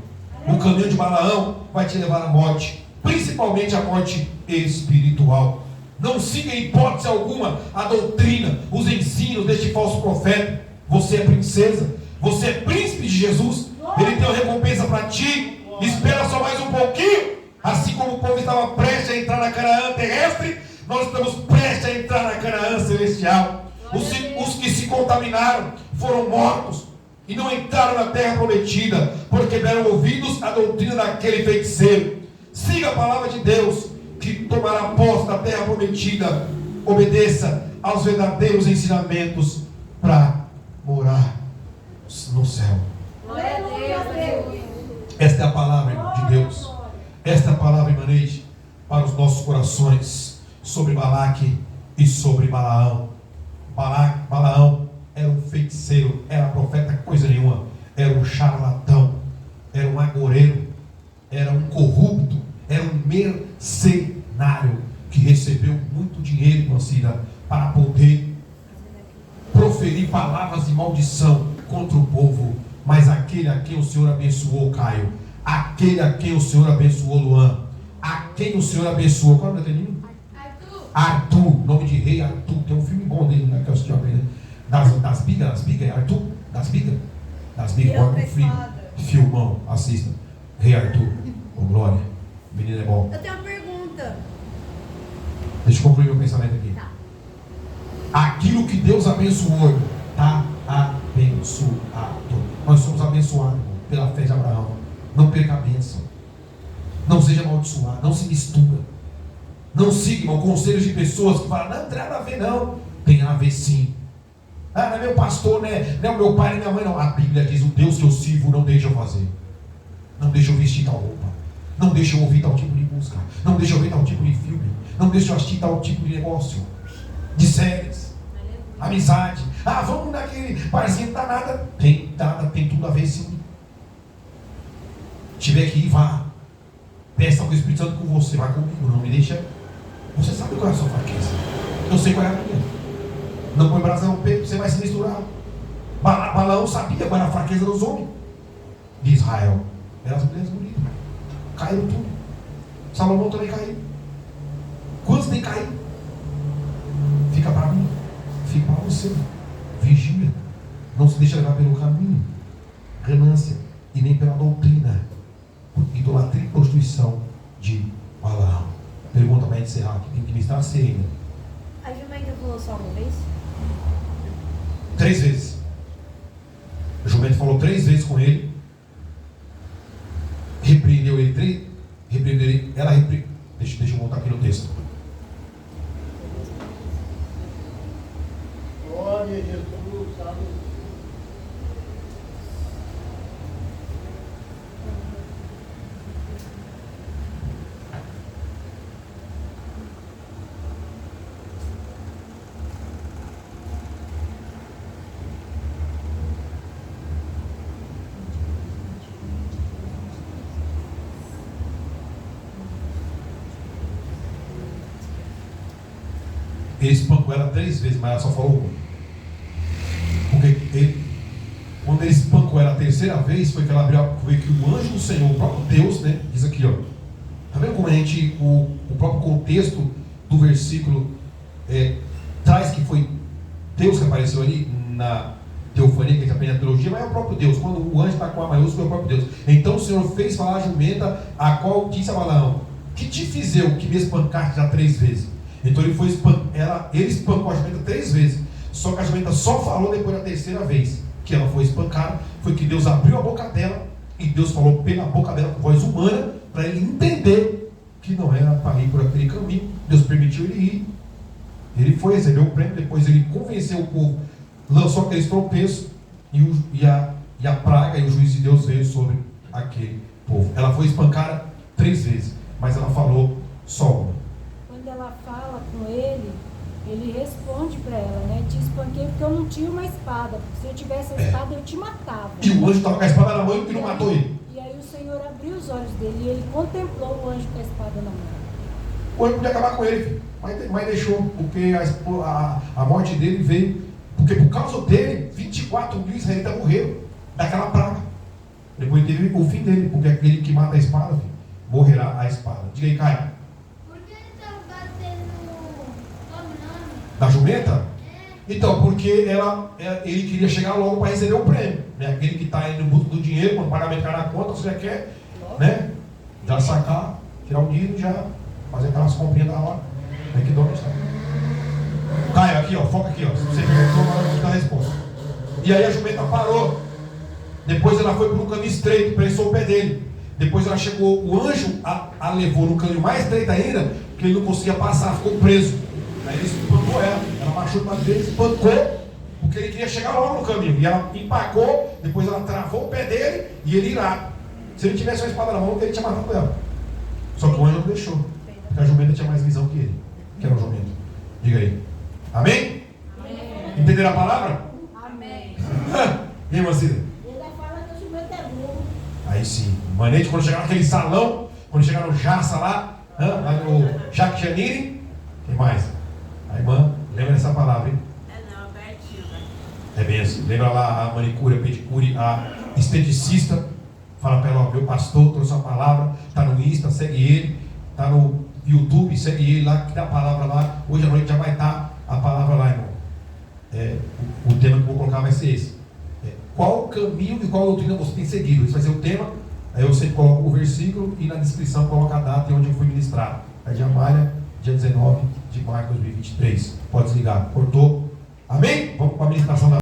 O caminho de Balaão vai te levar à morte, principalmente à morte espiritual. Não siga em hipótese alguma a doutrina, os ensinos deste falso profeta. Você é princesa, você é príncipe de Jesus. Ele tem uma recompensa para ti. Espera só mais um pouquinho. Assim como o povo estava prestes a entrar na Canaã terrestre, nós estamos prestes a entrar na Canaã celestial. Os que se contaminaram foram mortos e não entraram na terra prometida, porque deram ouvidos à doutrina daquele feiticeiro. Siga a palavra de Deus, que tomará posse da terra prometida. Obedeça aos verdadeiros ensinamentos para morar no céu. Esta é a palavra de Deus. Esta é a palavra emanente para os nossos corações sobre Balaque e sobre Balaão. Balaão era um feiticeiro, era profeta coisa nenhuma, era um charlatão, era um agoreiro, era um corrupto, era um mercenário que recebeu muito dinheiro, conhecida, para poder proferir palavras de maldição contra o povo Mas aquele a quem o Senhor abençoou, Caio, aquele a quem o Senhor abençoou, Luan, a quem o Senhor abençoou, qual é o nome dele? Arthur, nome de rei Arthur. Tem um filme bom dele, né, que eu assisti uma vez, né? Das bigas, Arthur, das bigas, olha um filmão, assista, rei Arthur, com glória, o menino é bom.
Eu tenho uma pergunta.
Deixa eu concluir meu pensamento aqui.
Tá.
Aquilo que Deus abençoou, está abençoado. Nós somos abençoados, irmão, pela fé de Abraão. Não perca a bênção. Não seja amaldiçoado, não se mistura. Não siga, irmão, conselhos de pessoas que falam, não tem nada a ver, não. Tem a ver sim. Ah, não é meu pastor, né? Não é o meu pai, não é minha mãe, não. A Bíblia diz, o Deus que eu sirvo não deixa eu fazer. Não deixa eu vestir tal roupa. Não deixa eu ouvir tal tipo de música. Não deixa eu ver tal tipo de filme. Não deixa eu assistir tal tipo de negócio. De séries. Amizade. Ah, vamos naquele barzinho, não dá nada. Tem tudo a ver sim. Se tiver que ir, vá. Peça ao Espírito Santo com você. Vai comigo, não me deixa. Você sabe qual é a sua fraqueza. Eu sei qual é a minha. Não põe brasa no peito, você vai se misturar. Balaão sabia qual era a fraqueza dos homens de Israel. Eram as mulheres bonitas. Caíram tudo. Salomão também caiu. Quantos nem caíram? Fica para mim. Fica para você. Vigia. Não se deixa levar pelo caminho. Ganância. E nem pela doutrina. Idolatria e prostituição de Balaão. Pergunta para encerrar, que tem que ministrar a ceia ainda.
A jumenta falou só uma vez?
3 vezes. O jumento falou 3 vezes com ele. Repreendeu ele. Repreendeu ele. Ela repreendeu. Deixa eu voltar aqui no texto.
Glória a Jesus, sabe?
Ele espancou ela 3 vezes, mas ela só falou uma. Porque quando ele espancou ela a 3ª vez, foi que ela abriu, foi que o anjo do Senhor, o próprio Deus, né, diz aqui, ó. Tá vendo como a gente, o próprio contexto do versículo traz que foi Deus que apareceu ali na teofania, que a gente aprende na teologia, mas é o próprio Deus. Quando o anjo está com a maiúscula, é o próprio Deus. Então o Senhor fez falar a jumenta, a qual disse a Balaão: que te fiz eu que me espancaste já 3 vezes? Então ele espancou a jumenta 3 vezes. Só que a jumenta só falou depois da 3ª vez que ela foi espancada. Foi que Deus abriu a boca dela e Deus falou pela boca dela com voz humana, para ele entender que não era para ir por aquele caminho. Deus permitiu ele ir. Ele foi, recebeu o prêmio. Depois ele convenceu o povo, lançou aqueles tropeços e a praga e o juízo de Deus veio sobre aquele povo. Ela foi espancada 3 vezes, mas ela falou só uma.
Quando ela fala com ele responde para ela, né? Te espanquei porque eu não tinha uma espada. Se eu tivesse a espada, eu te matava.
E o anjo estava com a espada na mão e não matou ele.
E aí o Senhor abriu os olhos dele e ele contemplou o anjo com a espada na mão.
O anjo podia acabar com ele, mas deixou, porque a morte dele veio, porque por causa dele, 24 mil israelitas morreram daquela praga. Depois teve o fim dele, porque aquele que mata a espada, filho, morrerá a espada. Diga aí, Caio.
Por que ele está batendo nome?
Da jumenta? Então, porque ele queria chegar logo para receber o prêmio. Né? Aquele que está indo no busca do dinheiro, quando o pagamento cai na conta, você já quer, né? Já sacar, tirar o dinheiro e já fazer aquelas comprinhas da hora. McDonald's, tá? Caio, aqui, ó, foca aqui, ó. Você perguntou, agora eu vou dar a resposta. E aí a jumenta parou. Depois ela foi por um caminho estreito, prensou o pé dele. Depois ela chegou, o anjo a levou no caminho mais estreito ainda, porque ele não conseguia passar, ficou preso. Aí ele espancou ela baixou o pé dele, espancou, porque ele queria chegar logo no caminho. E ela empacou, depois ela travou o pé dele e ele irá. Se ele tivesse uma espada na mão, ele tinha matado ela. Só que o anjo não deixou, porque a jumenta tinha mais visão que ele, que era o jumento. Diga aí. Amém?
Amém.
Entenderam a palavra?
Amém.
E aí, Mancida?
Ele fala que o jumento é burro.
Aí sim, manete, quando chegar naquele salão, quando chegar no Jaça lá no Jacques Janine, tem mais. A irmã, lembra dessa palavra, hein?
É não, Albertinho, né?
É bem assim. Lembra lá a manicure, a pedicure, a esteticista, fala para ela, ó, meu pastor trouxe uma palavra, está no Insta, segue ele, está no YouTube, segue ele lá, que tem a palavra lá. Hoje à noite já vai estar a palavra lá, irmão. O tema que eu vou colocar vai ser esse. Qual caminho e qual doutrina você tem seguido? Esse vai ser o tema. Aí eu sempre coloco o versículo e na descrição coloco a data e onde eu fui ministrado. É de Amália, dia 19 de maio de 2023. Pode desligar. Cortou? Amém? Vamos para a ministração da